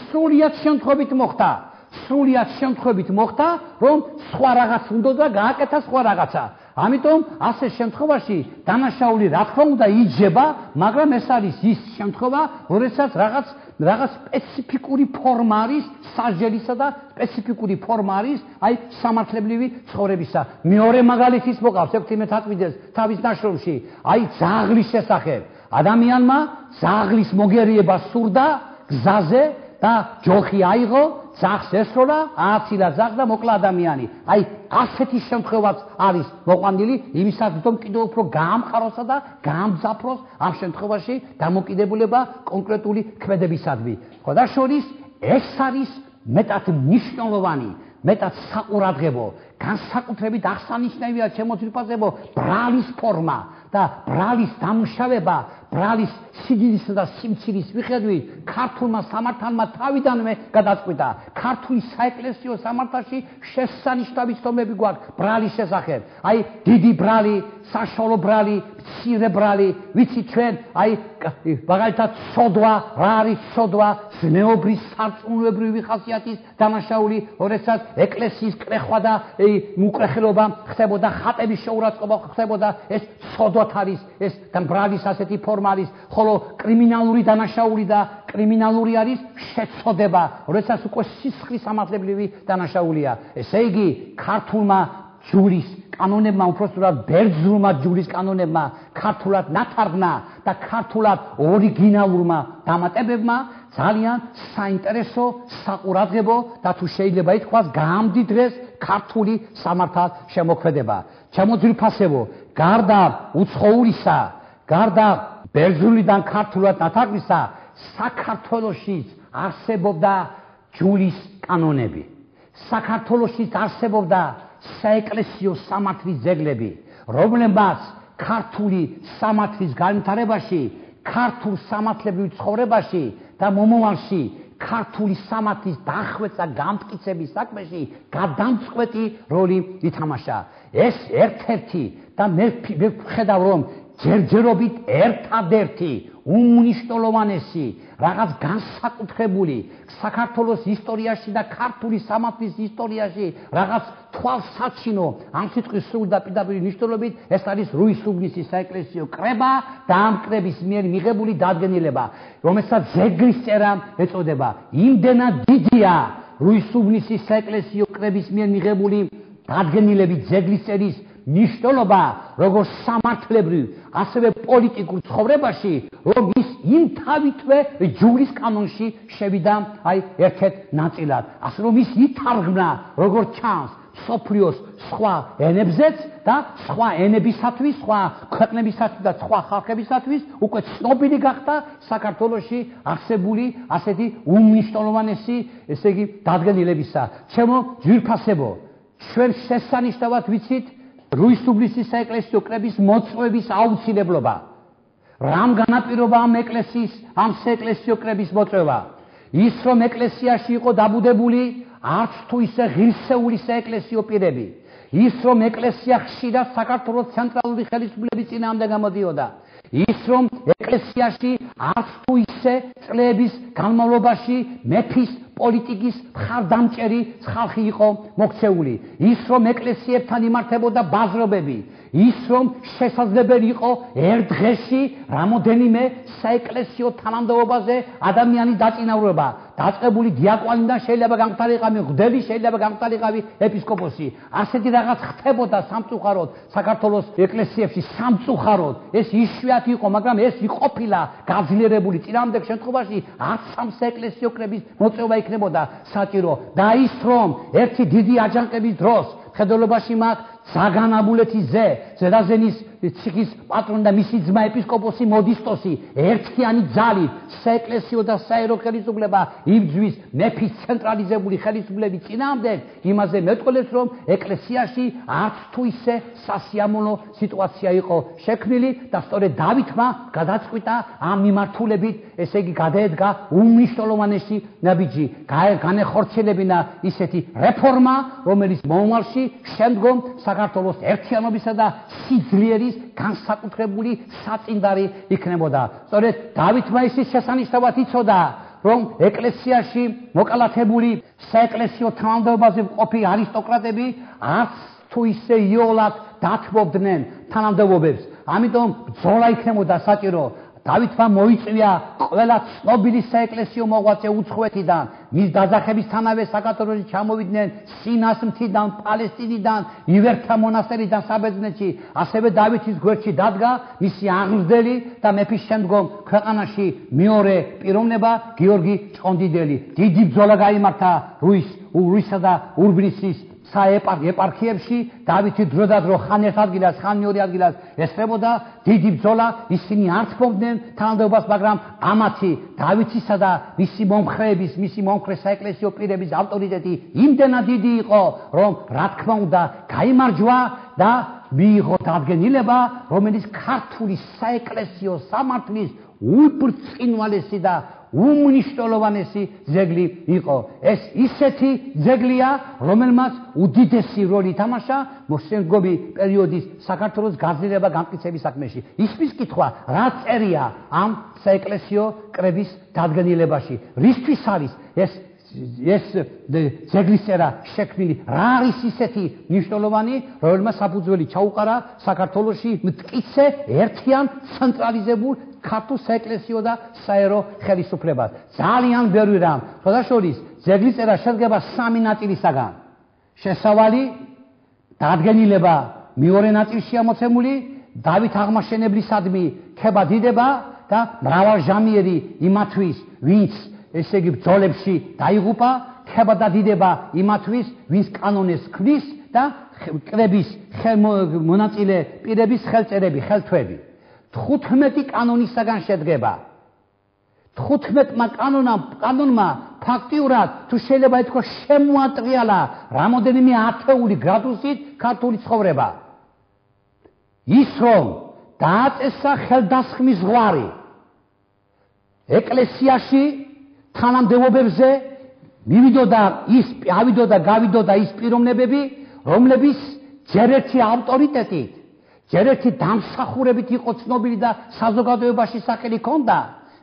სრულიად შემთხვევით მოხდა, რომ სხვა რაღაც უნდა და გააკეთა სხვა რაღაცა. ამიტომ ასე შემთხვევაში დანაშაული რა თქმა უნდა იჯება, მაგრამ ეს არის ის შემთხვევა, როდესაც რაღაც სპეციფიკური ფორმა არის სასჯელისა და სპეციფიკური ფორმა არის აი სამართლებრივი ცხოვრებისა. მეორე მაგალითის მოყავს 16 თაწმინდეს თავის ნაშრომში, აი ძაღლის შესახებ. ადამიანმა ძაღლის მოგერიება სურდა გზაზე და ჯოხი აიღო, ძაღლს ესროლა, ააცილა ძაღლს და მოკლა ადამიანი. აი ასეთი შემთხვევაც არის მოყვანილი იმისათვის, რომ კიდევ უფრო გაამყაროსა და გაამძაფროს ამ შემთხვევაში დამოკიდებულება კონკრეტული ქმედებისადმი. ხოდა შორის ეს არის მეტად მნიშვნელოვანი, მეტად საყურადღებო, განსაკუთრებით აღსანიშნავია ჩემო ძირფასებო ბრალის ფორმა და ბრალის დამუშავება, ბრალის სიდიდისა და სიმცირის მიხედვით ქართულმა სამართალმა თავიდანვე გადაწყვიტა. ქართული საეკლესიო სამართალში შესანიშნავი ცნობები გვაქვს ბრალის შესახებ. აი დიდი ბრალი, საშუალო ბრალი, მცირე ბრალი, ვიცით ჩვენ, აი მაგალითად სოდვა, რა არის სოდვა, ზნეობრივი სარწმუნოებრივი ხასიათის დანაშაული, როდესაც ეკლესიის კრეხვა და უკრეხილობა ხდებოდა, ხატების შეურაცხყოფა ხდებოდა, ეს სოდვათ არის, ეს ბრალის ასეთი ფორმა არის, ხოლო კრიმინალური დანაშაული და კრიმინალური არის შეცოდება, როდესაც უკვე სისხლის სამართლებრივი დანაშაულია. ესე იგი, ქართულმა ჯურის კანონებმა, უпроსტად ბერძნულმა ჯურის კანონებმა, ქართულად ნათარგმნა და ქართულად ორიგინალურმა დამატებებმა ძალიან საინტერესო, საყურადღებო და თუ შეიძლება ითქვას, გაამდიდრეს ქართული სამართალ შემოქმედება. ჩემო ძვირფასებო, გარდა უცხოურისა, გარდა ბერძნულიდან ქართულად ნათარგმნისა, საქართველოშიც არსებობდა ჯურის კანონები. საქართველოშიც არსებობდა საეკლესიო სამართლის ძეგლები, რომლებმაც ქართული სამართლის განვითარებაში, ქართულ სამართლებრივ ცხოვრებაში და მომავალში ქართული სამართლის დახვეწა და გამტკიცების საქმეში გადამწყვეტი როლი ითამაშა. ეს ერთ-ერთი და მე ვხედავ, რომ ჯერჯერობით ერთადერთი უმნიშვნელოვანესი რაღაც განსაკუთრებული საქართველოს ისტორიაში და ქართული სამართლის ისტორიაში რაღაც თვალსაჩინო ამ სიტყვის სრული და პირდაპირი მნიშვნელობით ეს არის რუისუბნისის საეკლესიო კრება და ამ კრების მიერ მიღებული დადგენილება, რომელსაც ძეგლის წერა ეწოდება. იმდენად დიდია რუისუბნისის საეკლესიო კრების მიერ მიღებული დადგენილების ძეგლის წერის მნიშვნელობა, როგორც სამართლებრივ, ასევე პოლიტიკურ ცხოვრებაში, რომ ის იმ თავითვე ჯურის კანონში შევიდა აი ერთ-ერთ ნაწილად. ასე რომ ის ითარგმნა, როგორც ჩანს, მსოფლიოს სხვა ენებზეც და სხვა ენებისათვის, სხვა ქვეყნებისათვის და სხვა ხალხებისათვის უკვე ცნობილი გახდა საქართველოში არსებული ასეთი უმნიშვნელოვანესი, ესე იგი, დადგენილებისა. ჩემო ძვირფასებო, ჩვენ შესანიშნავად ვიცით რუისუბნისის საეკლესიო კრების მოწვევის აუცილებლობა. რამ განაპირობა ამ საეკლესიო კრების მოწვევა? ის რომ ეკლესიაში იყო დაბუდებული არც თუ ისე ღირსეული საეკლესიო პირები, ის რომ ეკლესია ხშირად საქართველოს ცენტრალური ხელისუფლების წინააღმდეგ გამოდიოდა, ის რომ ეკლესიაში არც თუ ისე წლების განმავლობაში მეფის პოლიტიკის მხარდამჭერი ხალხი იყო მოქცეული, ის რომ ეკლესიებთან იმართებოდა ბაზრობები, ის რომ შესაძლებელი იყო ერთ დღეში რამოდენიმე საეკლესიო თანამდებობაზე ადამიანის დაწინაურება. დაწყებული დიაკვანიდან შეიძლება გამხდარიყავი მღვდელი, შეიძლება გამხდარიყავი ეპისკოპოსი. ასეთი რაღაც ხდებოდა სამწუხაროდ საქართველოს ეკლესიებში სამწუხაროდ. ეს იშვიათი იყო, მაგრამ ეს იყოფილა გაძლიერებული. წინამორბედ შემთხვევაში არც სამ საეკლესიო კრების მოწვევა იქნებოდა საჭირო. და ის რომ ერთი დიდი აჯანყების დროს ხედელობაში მაქვს ზაგანაბულეთის ზედაზენის ციხის პატრონი და მისი ძმა ეპისკოპოსი მოდისტოსი ერთიანი ძალით საეკლესიო და საერო ხელისუფლება იბრძვის მეფის ცენტრალიზებული ხელისუფლების წინააღმდეგ. იმაზე მეტყველებს რომ ეკლესიაში არც თუ ისე სასიამოვნო სიტუაცია იყო შექმნილი და სწორედ დავითმა გადაწყვიტა ამ მიმართულებით, ესე იგი გადაედგა უმნიშვნელოვანესი ნაბიჯი, განეხორციელებინა ისეთი რეფორმა, რომელიც მომავალში შემდგომ საქართველოს ერთიანობისა და სიძლიერის განსაკუთრებული საწინდარი იქნებოდა. სწორედ დავითმა ისიც შესანიშნავად იცოდა, რომ ეკლესიაში მოკალათებული საეკლესიო თანამდებობაზე მყოფი არისტოკრატები არც თუ ისე იოლად დათმობდნენ თანამდებობებს. ამიტომ ბრძოლა იქნებოდა საჭირო. დავითმა მოიწვია ყველა ცნობილი საეკლესიო მოღვაწე უცხოეთიდან, მის დაძახებისთანავე საქართველოში ჩამოვიდნენ სინას მთიდან, პალესტინიდან, ივერთა მონასტერიდან საბერძნეთში. ასევე დავითის გვერდში დადგა მისი აღმზრდელი და მეფის შემდგომ ქვეყანაში მეორე პიროვნება გიორგი ჭყონდიდელი. დიდი ბრძოლა გაიმართა რუისა და ურბნისის ეპარქიებში. დავითი დრო და დრო ხან ერთ ადგილას, ხან მეორე ადგილას ესწრებოდა დიდი ბრძოლა. ისინი არ თმობდნენ თანამდებობას, მაგრამ ამათი დავითისა და მისი მომხრეების, მისი მომხრე საეკლესიო პირების ავტორიტეტი იმდენად დიდი იყო, რომ რა თქმა უნდა გაიმარჯვა და მიიღო დადგენილება, რომელიც ქართული საეკლესიო სამართლის უბრწყინვალესი და უმნიშვნელოვანესი ძეგლი იყო. ეს ისეთი ძეგლია, რომელმაც უდიდესი როლი ითამაშა შემდგომი პერიოდის საქართველოს გაძლიერება გამტკიცების საქმეში. ისმის კითხვა, რა წერია ამ საეკლესიო კრების დადგენილებაში? რისთვის არის ეს ძეგლის წერა შექმნილი? რა არის ისეთი მნიშვნელოვანი, რომელმაც საფუძველი ჩაუყარა საქართველოში მტკიცე ერთიან ცენტრალიზებულ ქართულ საეკლესიო და საერო ხელისუფლებას? ძალიან ბევრი რამ. შესაძლოა ძეგლის წერა შედგება სამი ნაწილისაგან. შესავალი, დადგენილება მეორე ნაწილშია მოცემული, დავით აღმაშენებლისადმი ქება დიდება და მრავალჟამიერი იმათვის, ვინც ესე იგი ბრძოლებში დაიღუპა, ქება და დიდება იმათვის, ვინც კანონეს ქმნის და კრების მონაწილე პირების ხელწერები, ხელთვები. 15 კანონისაგან შედგება. 15-მა კანონმა ფაქტიურად თუ შეიძლება ითქვას შემოატრიალა რამოდენიმე ათეული გრადუსით ქართული ცხოვრება. ის რომ დააწესა ხელდასხმის ზღვარი ეკლესიაში თანამდებობებზე, გავიდოდა ის პიროვნებები, რომლების ჯერერთი ავტორიტეტით, ჯერერთი დამსახურებით იყო ცნობილი და საზოგადოებაში სახელი ჰქონდა,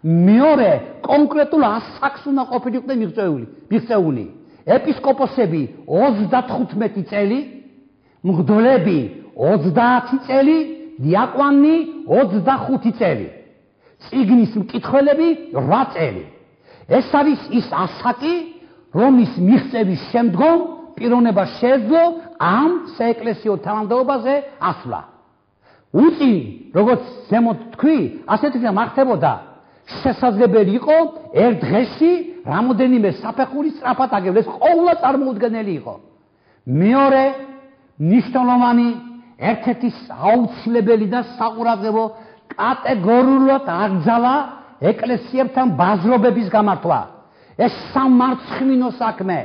მეორე კონკრეტულ ასაკს უნდა ყოფილიყვნენ მიღწეული. ეპისკოპოსები 35 წელი, მღვდლები 30 წელი, დიაკვანი 25 წელი, წიგნის მკითხველები 8 წელი. ეს არის ის ასაკი, რომლის მიღწევის შემდგომ პიროვნება შეეძლო ამ საეკლესიო თანამდებობაზე ასვლა. უწინ, როგორც ზემოთ თქვი, ასეთი რამ არ ხდებოდა. შესაძლებელი იყო ერთ დღეში რამოდენიმე საფეხური სწრაფად აგებდეს, ყოვლა წარმოუდგენელი იყო. მეორე მნიშვნელოვანი, ერთ-ერთი აუცილებელი და საყურადღებო კატეგორიულად აკრძალა ეკლესიებთან ბაზრობების გამართვა. ეს სამარცხვინო საქმე.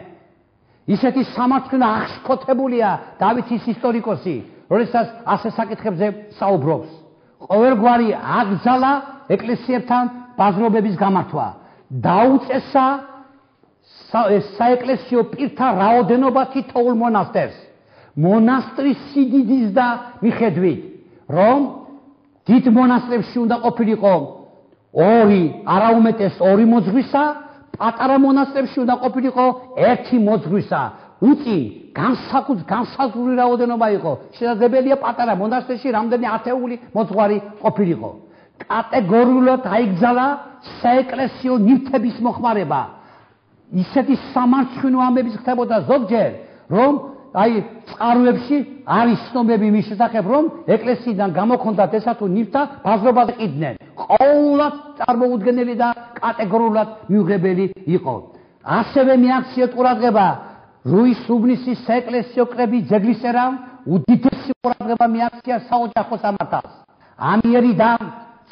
ისეთი სამარცხვინო აღშფოთებულია დავითის ისტორიკოსი, როდესაც ასე საკითხებზე საუბრობს. ყოველგვარი აკრძალა ეკლესიებთან ბაზრობების გამართვა. დაუწესა საეკლესიო პირთა რაოდენობა თითოეულ მონასტერს. მონასტრის სიდიდის და მიხედვით, რომ დიდ მონასტრებში უნდა ყოფილიყო არაუმეტეს 2 მოძღვრისა, პატარა მონასტრებში უნდა ყოფილიყო 1 მოძღვრისა. უწინ განსაზღვრული რაოდენობა იყო. შესაძლებელია პატარა მონასტერში რამდენი ათეული მოძღვარი ყოფილიყო. კატეგორიულად აიგზალა საეკლესიო ნივთების მოხმარება. ისეთი სამარცხვინო ამბების ხდებოდა ზოგჯერ, რომ აი წყაროებში არის ცნობები მის შესახებ, რომ ეკლესიიდან გამოქონდათ ესა თუ ნივთთა ბაზრობაზე ყიდნენ. ყოველად წარმოუდგენელი და კატეგორიულად მიუღებელი იყო. ასევე მიაქცია ყურადღება რუის-უბნისის საეკლესიო კრების ძეგლისერა უდიდესი ყურადღება მიაქცია საოჯახო სამართალს. ამიერი და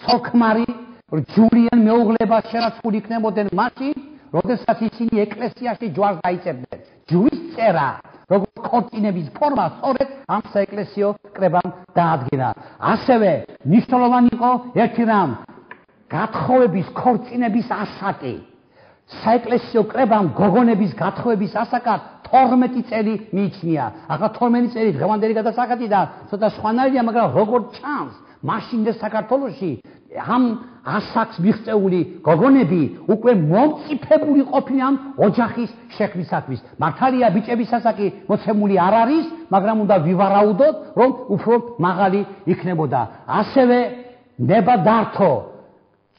ცოლქმარი ჯულიან მეუღლება შერაცხული იქნებოდნენ მაშინ, როდესაც ისინი ეკლესიაში ჯვარს დაიწერდნენ. ჯვრის წერა, როგორც ქორწინების ფორმა, სწორედ ამ საეკლესიო კრებამ დაადგინა. ასევე მნიშვნელოვანი იყო ერთი რამ, გათხოვების ქორწინების ასაკი. საეკლესიო კრებამ გოგონების გათხოვების ასაკად 12 წელი მიიჩნია. ახლა 12 წელი დღევანდელი გადასახადი და ცოტა სხვანაირია, მაგრამ როგორც ჩანს, მაშინდელ საქართველოში ამ ასაკს მიღწეული გოგონები უკვე მომწიფებული ყოფილან ოჯახის შექმნისათვის. მართალია ბიჭების ასაკი მოცემული არ არის, მაგრამ უნდა ვივარაუდოთ, რომ უფრო მაღალი იქნებოდა. ასევე ნება დართო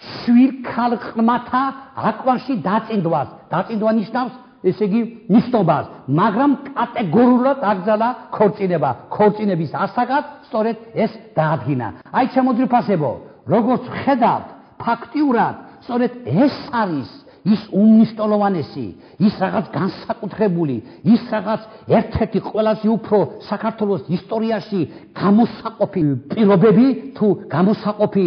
შვილქალყმათა აკვანში დაწინდვას. დაწინდვა ნიშნავს ესე იგი ნიშნობას, მაგრამ კატეგორიულად აკრძალა ქორწინება. ქორწინების ასაკად სწორედ ეს დაადგინა. აი შემოძვირფასებო, როგორც ხედავთ, ფაქტიურად სწორედ ეს არის ის უმნიშვნელოვანესი, ის რაღაც განსაკუთრებული, ის რაღაც ერთ-ერთი ყველაზე უფრო საქართველოს ისტორიაში გამოსაყოფი პირობები თუ გამოსაყოფი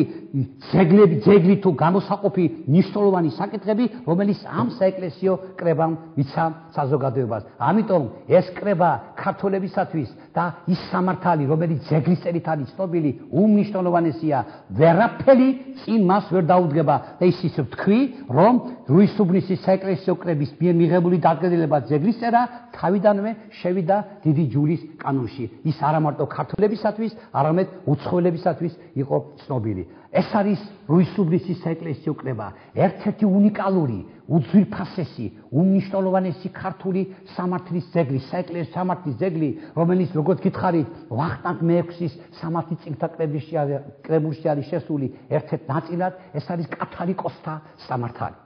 ძეგლი თუ გამოსაყოფი მნიშვნელოვანი საკითხები, რომელიც ამ საეკლესიო კრებამ მიცა საზოგადოებას. ამიტომ ეს კრება ქართველებისათვის და ის სამართალი, რომელიც ძეგლის წერით არის ცნობილი, უმნიშვნელოვანესია. ვერაფერი წინ მას ვერ დაუდგება და ის ისე ვთქვი, რომ რუის-უბნისის საეკლესიო კრების მიერ მიღებული დადგენილება ძეგლის წერა თავიდანვე შევიდა დიდი ჯვრის კანონში. ის არა მარტო ქართველებისათვის, არამედ უცხოელებისათვის იყო ცნობილი. ეს არის რუის-უბნისის საეკლესიო კრება, ერთ-ერთი უნიკალური, უძვირფასესი, უმნიშვნელოვანესი ქართული სამართლის ძეგლი, საეკლესიო სამართლის ძეგლი, რომელიც როგორც გითხარით, ვახტანგ მე-6-ის სამართლის წიგნთა კრებულში არის შესული ერთ-ერთ ნაწილად, ეს არის კათალიკოსთა სამართალი.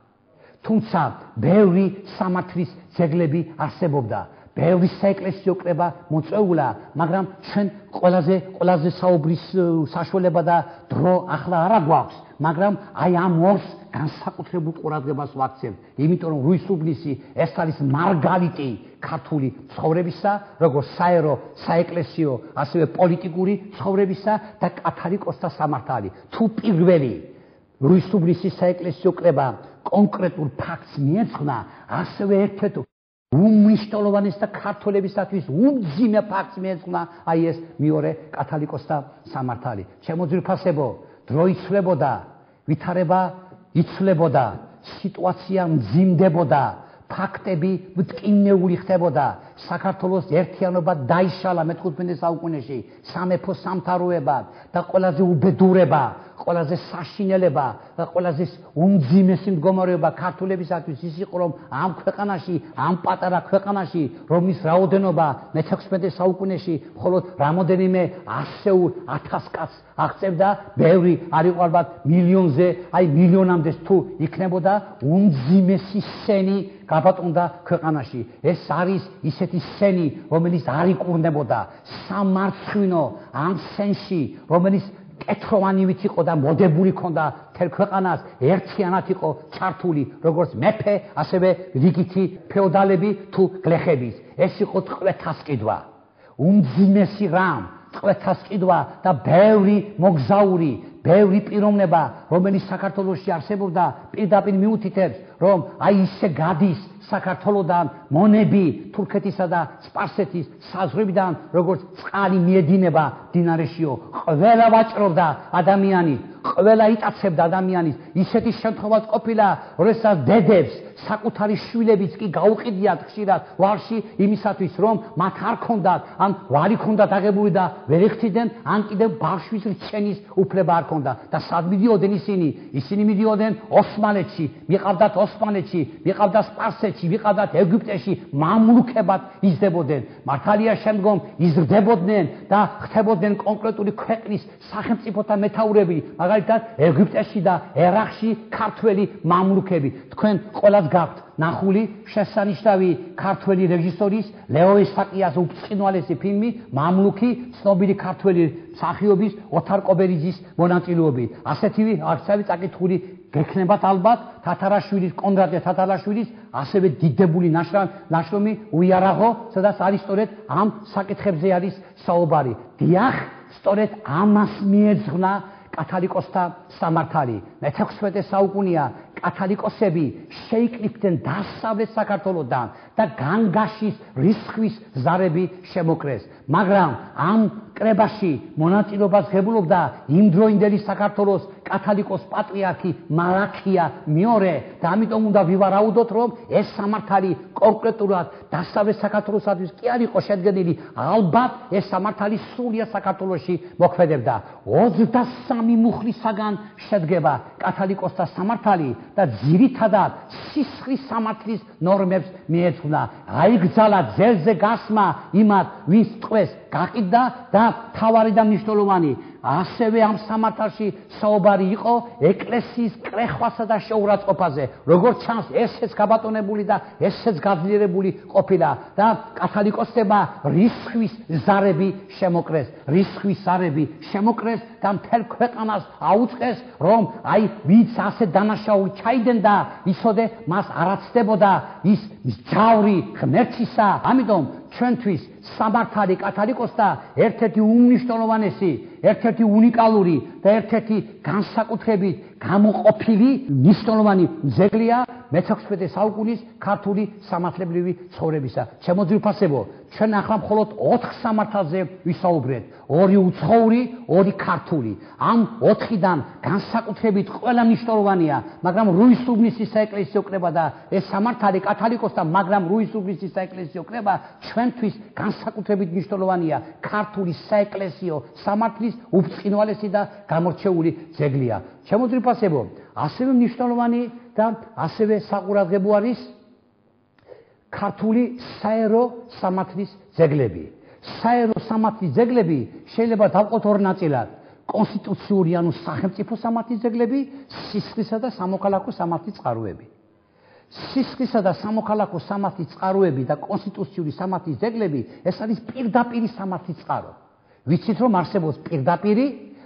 თუმცა ბევრი სამართლის ძეგლები არსებობდა. ბევრი საეკლესიო კრება მოწვეულა, მაგრამ ჩვენ ყველაზე საუბრის საშუალება და დრო ახლა არ აგვაქვს, მაგრამ აი ამ ორს განსაკუთრებულ ყურადღებას ვაქცევთ, იმიტომ რომ რუის-უბნისი ეს არის მარგალიტი ქართული ცხოვრებისა, როგორც საერო, საეკლესიო, ასევე პოლიტიკური ცხოვრებისა და კათალიკოსთა სამართალი. თუ პირველი რუის-უბნისის საეკლესიო კრება კონკრეტულ ფაქტს მიეძღვნა, ასევე ერთ-ერთ უმნიშვნელოვანეს და ქართველებისათვის უმძიმე ფაქტს მიეძღვნა, აი ეს მეორე კათალიკოსთა სამართალი. შემოძვირფასებო, დრო იცვლებოდა, ვითარება იცვლებოდა, სიტუაცია მძიმდებოდა, ფაქტები მტკივნეული ხდებოდა, საქართველოს ერთიანობა დაიშალა მე-15 საუკუნეში, სამეფო სამთავროებად და ყველაზე უბედურება, ყველაზე საშინელება და ყველაზე უმძიმესი მდგომარეობა ქართველებისათვის ის იყო, რომ ამ ქვეყანაში, ამ პატარა ქვეყანაში, რომლის რაოდენობა მე-16 საუკუნეში მხოლოდ რამოდენიმე 100,000 კაცს აღწევდა, ბევრი არ იყო ალბათ მილიონზე, აი მილიონამდე თუ იქნებოდა, უმძიმესი სენი გაბატონდა ქვეყანაში. ეს არის ისეთი სენი, რომელიც არ იკურნებოდა. სამარცხვინო ამ სენში, რომელიც კეთროვანივით იყო და მოდებული ქონდა მთელ ქვეყანას, ერთიანად იყო ჩართული როგორც მეფე, ასევე რიგითი ფეოდალები თუ გლეხების. ეს იყო ტყვეთას კიდვა. უმძიმესი რამ, ტყვეთას კიდვა და ბევრი მოგზაური, ბევრი პიროვნება, რომელიც საქართველოში არსებობდა, პირდაპირ მიუთითებს, რომ აი ისე გადის საქართველოდან მონები თურქეთისა და სპარსეთის საზღვრებიდან, როგორც წყალი მიედინება მდინარეშიო. ყველა ვაჭრობდა ადამიანი, ყველა იტაცებდა ადამიანის. ისეთი შემთხვევაც ყოფილა, როდესაც დედებს საკუთარი შვილებიც კი გაუყიდიათ ხშირად ვარში იმისათვის რომ მათ არ ქონდათ ან ვარი ქონდათ აღებული და ვერ ეხციდნენ ან კიდევ ბავშვის რჩენის უფლება არ ქონდა და სად მიდიოდნენ ისინი მიდიოდნენ ოსმალეთში მიყავდათ ოსმალეთში მიყავდათ სპარსეთში მიყავდათ ეგვიპტეში მამლუქებად იზრდებოდნენ მართალია შემდგომ იზრდებოდნენ და ხდებოდნენ კონკრეტული ქვეყნის სახელმწიფოთა მეთაურები მაგალითად ეგვიპტეში და ერაყში ქართველი მამლუქები თქვენ ყველას გაქვთ ნახული შესანიშნავი ქართველი რეჟისორის ლეო ისაკიას უბრწყინვალესი ფილმი მამლუქი ცნობილი ქართველი მსახიობის ოთარ კობერიძის მონაწილეობით ასეთივე არცავი წაკითხული გექნებათ ალბათ თათარაშვილის კონრადე თათარაშვილის ასევე დიდებული ნაშრომი უიარაღო სადაც არის სწორედ ამ საკითხებზე არის საუბარი დიახ სწორედ ამას მიეძღვნა კათალიკოსთა სამართალი მე-16 საუკუნეა კათალიკოსები შეიკრიფდნენ დასავლეთ საქართველოსთან და განგაშის რისხვის ზარები შემოკრეს მაგრამ ამ კრებაში მონაწილეობას ღებულობდა იმდროინდელი საქართველოს კათალიკოს პატრიარქი მალაქია მეორე და ამიტომ უნდა ვივარაუდოთ რომ ეს სამართალი კონკრეტულად დასავლეთ საქართველოსთვის კი არ იყო შედგენილი ალბათ ეს სამართალი სრულიად საქართველოში მოქმედებდა 23 მუხლისაგან შედგება კათალიკოსთა სამართალი და ძირითადად სისხლის სამართლის ნორმებს მიეძღვნა აიგზალა ძელზე გასმა იმათ ვინც ტყვეს გაყიდდა და თავარი და მნიშვნელოვანი ასევე ამ სამართალში საუბარი იყო ეკლესიის კრეხვასა და შეურაცხყოფაზე როგორც ჩანს ესეც გაბატონებული და ესეც გაძლიერებული ყოფილა და კათალიკოსებმა რისხვის ზარები შემოკრეს და მთელ ქვეყანას აუწყეს რომ აი ვინც ასე დანაშაული ჩაიდენდა ისოდე მას არაცდებოდა ის მსჯავრი ღმერთისა ამიტომ ჩვენთვის სამართალი კათალიკოსთა ერთ-ერთი უმნიშვნელოვანესი ერთ-ერთი უნიკალური და ერთ-ერთი განსაკუთრებით გამოყოფილი მნიშვნელოვანი ძეგლია მე-16 საუკუნის ქართული სამართლებრივი ცხოვრებისა. ჩემო ძვირფასებო, ჩვენ ახლა მხოლოდ 4 სამართალზე ვისაუბრეთ. 2 უცხოური, 2 ქართული. ამ 4-დან განსაკუთრებით ყველა მნიშვნელოვანია, მაგრამ რუისუბნისის საეკლესიო კრება და ეს სამართალი კათალიკოსთა, მაგრამ რუისუბნისის საეკლესიო კრება ჩვენთვის განსაკუთრებით მნიშვნელოვანია. ქართული საეკლესიო სამართლის უბრწყინვალესი და გამორჩეული ძეგლია. ჩემო ძვირფასებო, ასევე მნიშვნელოვანი და ასევე საყურადღებო არის ქართული საერო სამართლის ძეგლები. საერო სამართლის ძეგლები შეიძლება დავყოთ 2 ნაწილად. კონსტიტუციური ანუ სახელმწიფო სამართლის ძეგლები, სისხლისა და სამოქალაქო სამართლის წყაროები. სისხლისა და სამოქალაქო სამართლის წყაროები და კონსტიტუციური სამართლის ძეგლები ეს არის პირდაპირი სამართლის წყარო. ვიცით რომ არსებობს პირდაპირი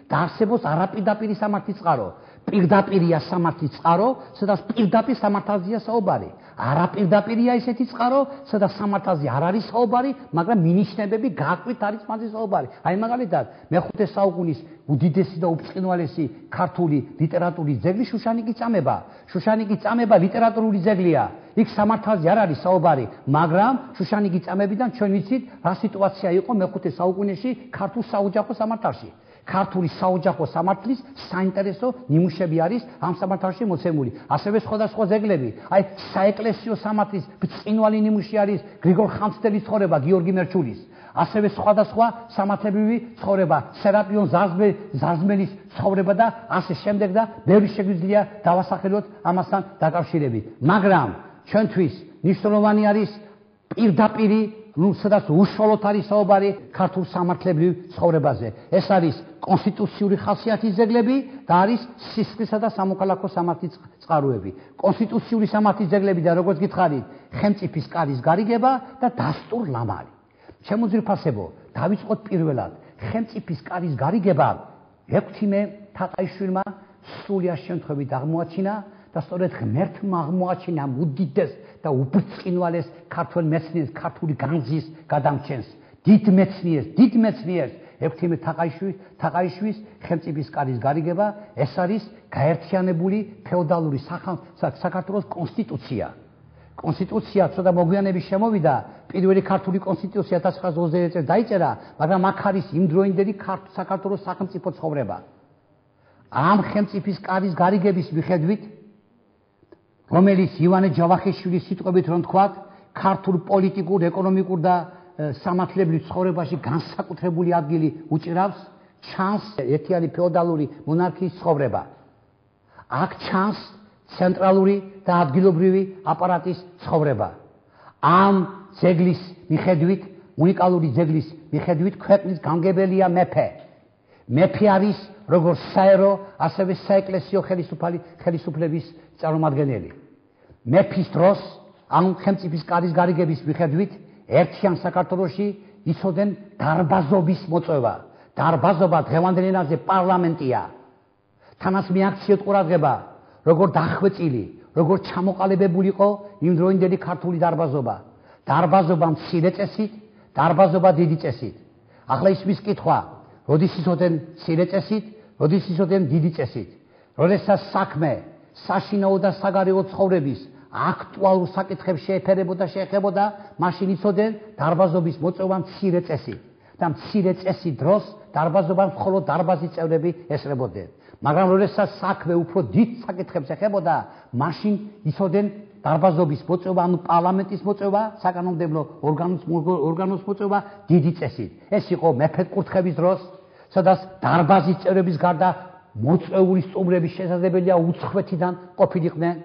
და არსებობს არაპირდაპირი სამართლის წყარო. პირდაპირია სამართლის წყარო, სადაც პირდაპირ სამართალზეა საუბარი. არაპირდაპირია ისეთი წყარო, სადაც სამართალზე არ არის საუბარი, მაგრამ მინიშნებები გააკვით არის მასზე საუბარი. აი მაგალითად, მე-5 საუკუნის უდიდესი და უბრწყინვალესი ქართული ლიტერატურის ძეგლი შუშანიკის წამება. შუშანიკის წამება ლიტერატურული ძეგლია. იქ სამართალზე არ არის საუბარი, მაგრამ შუშანიკის წამებიდან ჩვენ ვიცით, რა სიტუაცია იყო მე-5 საუკუნეში ქართულ საოჯახო სამართალში. ქართული საოჯახო სამართლის საინტერესო ნიმუშები არის ამ სამართალში მოცემული. ასევე სხვადასხვა ძეგლები. აი საეკლესიო სამართლის ბრწყინვალე ნიმუში არის გრიგორ ხანძთელის ცხოვრება, გიორგი მერჩულის. ასევე სხვადასხვა სამართლებრივი ცხოვრება, სერაპიონ ზარზმელის ცხოვრება და ასე შემდეგ და ბევრი შეგვიძლია დავასახელოთ ამასთან დაკავშირებით. მაგრამ ჩვენთვის მნიშვნელოვანი არის პირდაპირი სადაც უშუალოდ არის საუბარი ქართულ სამართლებრივ ცხოვრებაზე. ეს არის კონსტიტუციური ხასიათის ძეგლები და არის სისხლისა და სამოქალაქო სამართლის წყაროები. კონსტიტუციური სამართლის ძეგლები და როგორც გითხარით, ხელმწიფის კარის გარიგება და დასტურლამალი. ჩემო ძვირფასებო, დავიწყოთ პირველად. ხელმწიფის კარის გარიგება ექვთიმე თაყაიშვილმა სრულიად შემთხვევით აღმოაჩინა და სწორედ ღმერთმა აღმოაჩინა უდიდეს და უბრწყინვალეს ქართველ მეცნიერს, ქართული განძის გადამჩენს. დიდ მეცნიერს ექვთიმე თაყაიშვილის ხელმწიფის კარის გარიგება, ეს არის გაერთიანებული ფეოდალური საქართველოს კონსტიტუცია. კონსტიტუცია ცოტა მოგვიანებით შემოვიდა, პირველი ქართული კონსტიტუცია 1921 წელს დაიწერა, მაგრამ აქ არის იმდროინდელი საქართველოს სახელმწიფო ცხოვრება. ამ ხელმწიფის კარის გარიგების მიხედვით რომელიც ივანე ჯავახიშვილის სიტყვებით რომ თქვათ, ქართულ პოლიტიკურ, ეკონომიკურ და სამართლებრივ ცხოვრებაში განსაკუთრებული ადგილი უჭირავს, ჩანს ერთიანი ფეოდალური მონარქიის ცხოვრება. აქ ჩანს ცენტრალური და ადგილობრივი აპარატის ცხოვრება. ამ ძეგლის მიხედვით, უნიკალური ძეგლის მიხედვით, ქვეყნის გამგებელია მეფე. მეფე არის როგორც საერო, ასევე საეკლესიო ხელისუფლების წარმომადგენელი. მეფის დროს, ამ ხელმწიფის კარის გარიგების მიხედვით, ერთიან საქართველოში იცოდნენ დარბაზობის მოწვევა. დარბაზობა დღევანდელ ენაზე პარლამენტია. თანაც მიაქციეთ ყურადღება, როგორ დახვეწილი, როგორ ჩამოყალიბებული იყო იმდროინდელი ქართული დარბაზობა. დარბაზობა მცირე წესით, დარბაზობა დიდი წესით. ახლა ისმის კითხვა, როდის იცოდნენ მცირე წესით, როდის იცოდნენ დიდი წესით. როდესაც საქმე საშინაო და საგარეო ცხოვრების აქტუალურ საკითხებს შეეხებოდა, მაშინ იცოდნენ დარბაზობის მოწვევა მცირე წესით. და მცირე წესის დროს დარბაზობა მხოლოდ დარბაზის წევრები ესწრებოდნენ. მაგრამ როდესაც საქმე უფრო დიდ საკითხებს ეხებოდა, მაშინ იცოდნენ დარბაზობის მოწვევა, ანუ პარლამენტის მოწვევა, საკანონმდებლო ორგანოს მოწვევა დიდი წესით. ეს იყო მეფე-კურთხევის დროს, სადაც დარბაზის წევრების გარდა მოწვეული სტუმრების შესაძლებელია უცხოეთიდან ყოფილიყვნენ.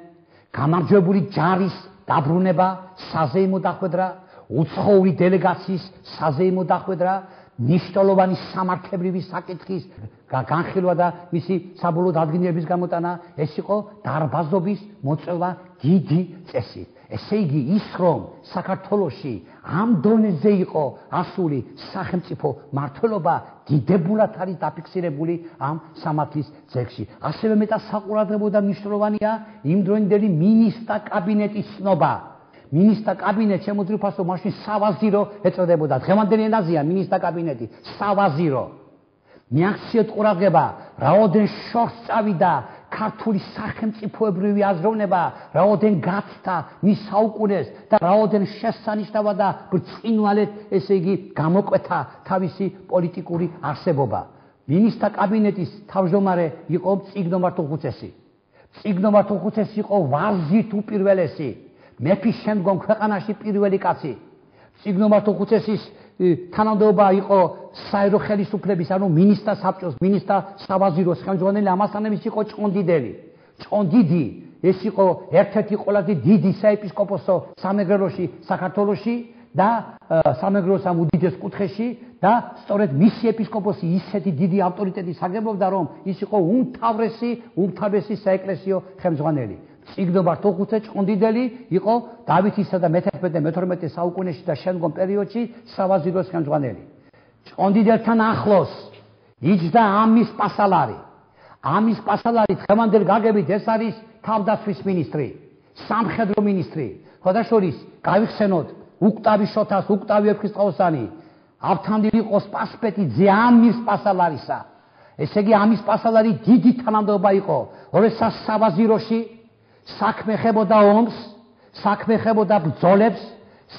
გამარჯვებული ჯარის დაბრუნება, საზეიმო დახვედრა, უცხოური დელეგაციის საზეიმო დახვედრა, ნიშნულოვანი სამართლებრივი საკითხის განხილვა და მისი საბოლოო დადგენილების გამოტანა, ეს იყო დარბაზობის მოწვევა დიდი წესით. ესე იგი ის რომ საქართველოში ამ დონეზე იყო ასული სახელმწიფო მართლობა, დიდებულად არის დაფიქსირებული ამ სამართლის ძეგლში. ასევე მეტად საყურადღებო და მნიშვნელოვანია იმდროინდელი მინისტრთა კაბინეტის ცნობა. მინისტრთა კაბინეტი შემოძრავ ფასო მაშინ სავაზირო ეწოდებოდა. დღევანდელი ენაზეა მინისტრთა კაბინეტი სავაზირო. მიაქციეთ ყურადღება, რაოდენ შორს წავიდა ქართული სახელმწიფოებრივი აზროვნება, რაოდენ გაცდა მის საუკუნეს და რაოდენ შესანიშნავა და ბრწყინვალედ, ესე იგი, გამოკვეთა თავისი პოლიტიკური არსებობა. მინისტრთა კაბინეტის თავმჯდომარე იყო მწიგნო მართლხუცესი. მწიგნო მართლხუცესი იყო ვაზირთ უპირველესი. მეფის შემდგომ ქვეყანაში პირველი კაცი. მწიგნო მართლხუცესის თანამდებობა იყო საერო ხელისუფლების, ანუ მინისტრთა საბჭოს, მინისტრთა სავაზიროს ხელმძღვანელი, ამასთანავე იყო ჭყონდიდელი. ჭყონდიდი ეს იყო ერთ-ერთი ყველაზე დიდი საეპისკოპოსო სამეგრელოში, საქართველოში და სამეგრელოს ამ უდიდეს კუთხეში და სწორედ მისი ეპისკოპოსი ისეთი დიდი ავტორიტეტი საგებობდა, რომ ის იყო უმთავრესი საეკლესიო ხელმძღვანელი. მწიგნო მართლხუცე ჭყონდიდელი იყო დავითისა და მე-11-მე-12 საუკუნეში და შემდგომ პერიოდში სავაზიროს ხელმძღვანელი. ჭყონდიდელთან ახლოს იჯდა ამის პასალარი. ამის პასალარი დღევანდელ გაგებით ეს არის თავდაცვის მინისტრი, სამხედრო მინისტრი. ხოდაშორის გავიხსენოთ უქტავი შოთას, უქტავი ეფხისტყაოსანი, ავთანდილ იყოს პასპეტიძე ამის პასალარისა. ესე იგი ამის პასალარი დიდი თანამდებობა იყო, როდესაც სავაზიროში საქმე ხებოდა ომს, საქმე ხებოდა ბრძოლებს,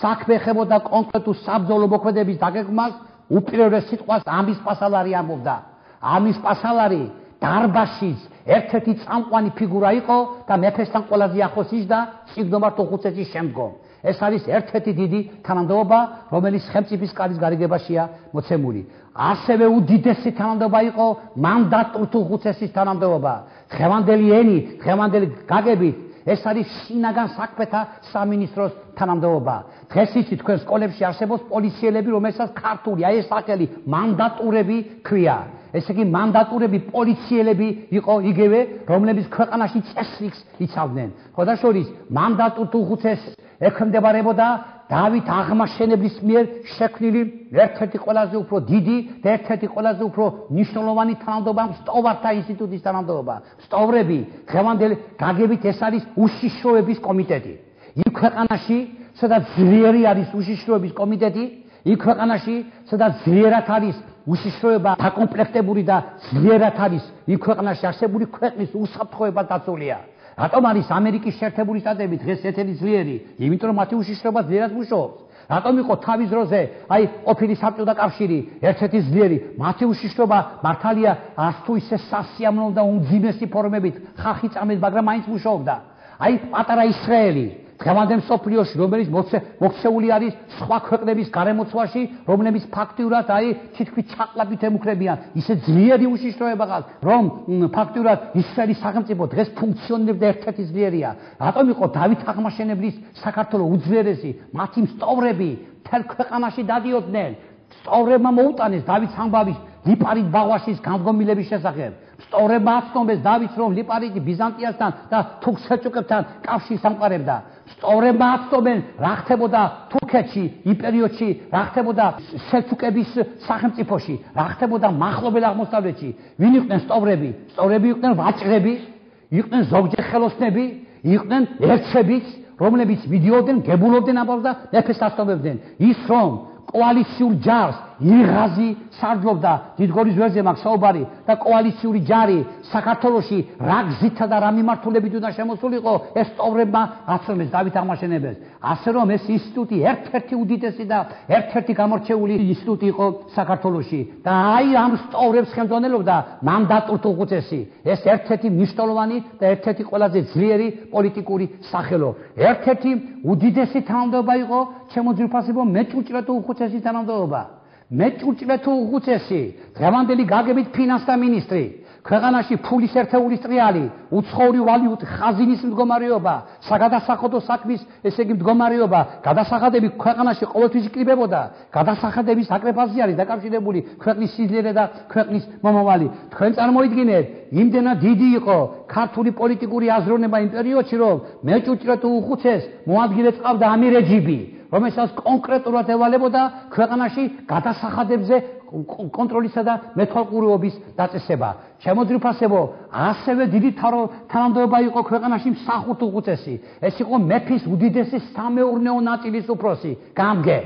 საქმე ხებოდა კონკრეტულ საბრძოლო მოქმედების დაგეგმვას, უპირველეს სიტყვას ამის პასალარი ამბობდა. ამის პასალარი დარბაზის ერთ-ერთი წამყვანი ფიგურა იყო და მეფესთან ყველაზე ახლოს იჯდა მწიგნო მართლხუცესის შემდგომ. ეს არის ერთ-ერთი დიდი თანამდებობა, რომელიც ხელმწიფის კარის გარიგებაშია მოცემული. ასევე უდიდესი თანამდებობა იყო მანდატურთუხუცესის თანამდებობა. დღევანდელი ენით, დღევანდელი გაგებით ეს არის შინაგან საქმეთა სამინისტროს თანამდებობა. დღეს იცი თქვენ სკოლებში არსებობს პოლიციელები, რომელსაც ქართული აი ეს სახელი მანდატურები ქვია. ესე იგი მანდატურები პოლიციელები იყო იგივე, რომლებიც ქვეყანაში წესრიგს იცავდნენ. ხოდაშორის მანდატურთუხუცეს ექვემდებარებოდა დავით აღმაშენებლის მიერ შექმნილი ერთ-ერთი ყველაზე უფრო დიდი და ერთ-ერთი ყველაზე უფრო მნიშვნელოვანი თანამდებობა სტოვართა ინსტიტუტის თანამდებობა. სტოვრები დღევანდელი გაგებით ეს არის უშიშროების კომიტეტი. იქ ქვეყანაში, სადაც ძლიერი არის უშიშროების კომიტეტი, იქ ქვეყანაში, სადაც ძლიერად არის უშიშროება დაკომპლექტებული და ძლიერად არის იქ ქვეყანაში არსებული ქვეყნის უსაფრთხოება დაცულია. რატომ არის ამერიკის შეერთებული შტატები დღეს ერთ-ერთი ძლიერი? იმიტომ რომ მათი უშიშროება ძლიერად მუშაობს. რატომ იყო თავის დროზე აი ყოფილი საბჭოთა კავშირი ერთ-ერთი ძლიერი? მათი უშიშროება მართალია არც თუ ისე სასიამოვნო და უმძიმესი ფორმებით ხალხი წამეს, მაგრამ მაინც მუშაობდა. აი პატარა ისრაელი დღევანდელ მსოფლიოში, რომელიც მოქცეული არის სხვა ქვეყნების გარემოცვაში, რომლებიც ფაქტიურად აი თითქმის ჩაყლაპით ემუქრებიან, ისე ძლიერი უშიშროება ყავს, რომ ფაქტიურად ისრაელის სახელმწიფო დღეს ფუნქციონირებს და ერთ-ერთი ძლიერია. რატომ იყო დავით აღმაშენებლის საქართველოს უძლიერესი, მათი მსტოვრები მთელ ქვეყანაში დადიოდნენ. სწორებმა მოუტანეს დავით ამბავის ლიპარიტ ბაღვაშის განდგომილების შესახებ. სწორებმა აცნობეს დავითს, რომ ლიპარიტი ბიზანტიასთან და თურქ-სელჩუკებთან კავშირს ამყარებდა. სწორებმა აცნობენ რა ხდებოდა თურქეთში, იმპერიოდში, რა ხდებოდა სელჩუკების სახელმწიფოში, რა ხდებოდა მახლობელ აღმოსავლეთში. ვინ იყვნენ სწორები? სწორები იყვნენ ვაჭრები, იყვნენ ზოგჯერ ხელოსნები, იყვნენ ერთებიც, რომლებიც მიდიოდნენ, გებულობდნენ ამბავს და მეფეს ასწავლებდნენ. ის რომ კოალიციურ ჯარს იღაზი სარდლობდა, დიდგორის ვერძე მაქვს საუბარი და კოალიციური ჯარი საქართველოში რა გზითა და რა მიმართულებით უნდა შემოსულიყო, ეს სწორებმა აცნობეს დავით აღმაშენებელს. ასე რომ ეს ინსტიტუტი ერთ-ერთი უდიდესი და ერთ-ერთი გამორჩეული ინსტიტუტი იყო საქართველოში და აი ამ სწორებს ხელმძღვანელობდა მანდატურ უხუცესი. ეს ერთ-ერთი მნიშვნელოვანი და ერთ-ერთი ყველაზე ძლიერი პოლიტიკური სახელო. ერთ-ერთი უდიდესი თანამდებობა იყო ჩემო ძვირფასებო მეჭურჭრე თუ უხუცესი თანამდებობა. მეჭურჭრე თუ უხუცესი, დღევანდელი გაგებით ფინანსთა მინისტრი, ქვეყანაში ფულის ერთეულის ტრიალი, უცხოური ვალუტი, ხაზინის მდგომარეობა, საგადასახადო საქმის ესე იგი მდგომარეობა, გადასახადები ქვეყანაში ყოველთვის იკრიბებოდა, გადასახადების აკრეფასი არის დაკავშირებული ქვეყნის სიძლიერე და ქვეყნის მომავალი. თქვენ წარმოიდგინეთ, იმდენად დიდი იყო ქართული პოლიტიკური აზროვნება იმ პერიოდში, რომ მეჭურჭრე თუ უხუცეს მოადგილე წავდა ამირეჯიბი, რომელსაც კონკრეტულად ევალებოდა ქვეყანაში გადასახადებზე კონტროლისა და მეთვალყურეობის დაწესება. ჩემო ძვირფასებო, ასევე დიდი თანამდებობა იყო ქვეყანაში მსახურთ უხუცესი. ეს იყო მეფის უდიდესი სამეურნეო ნაწილის უფროსი, გამგე,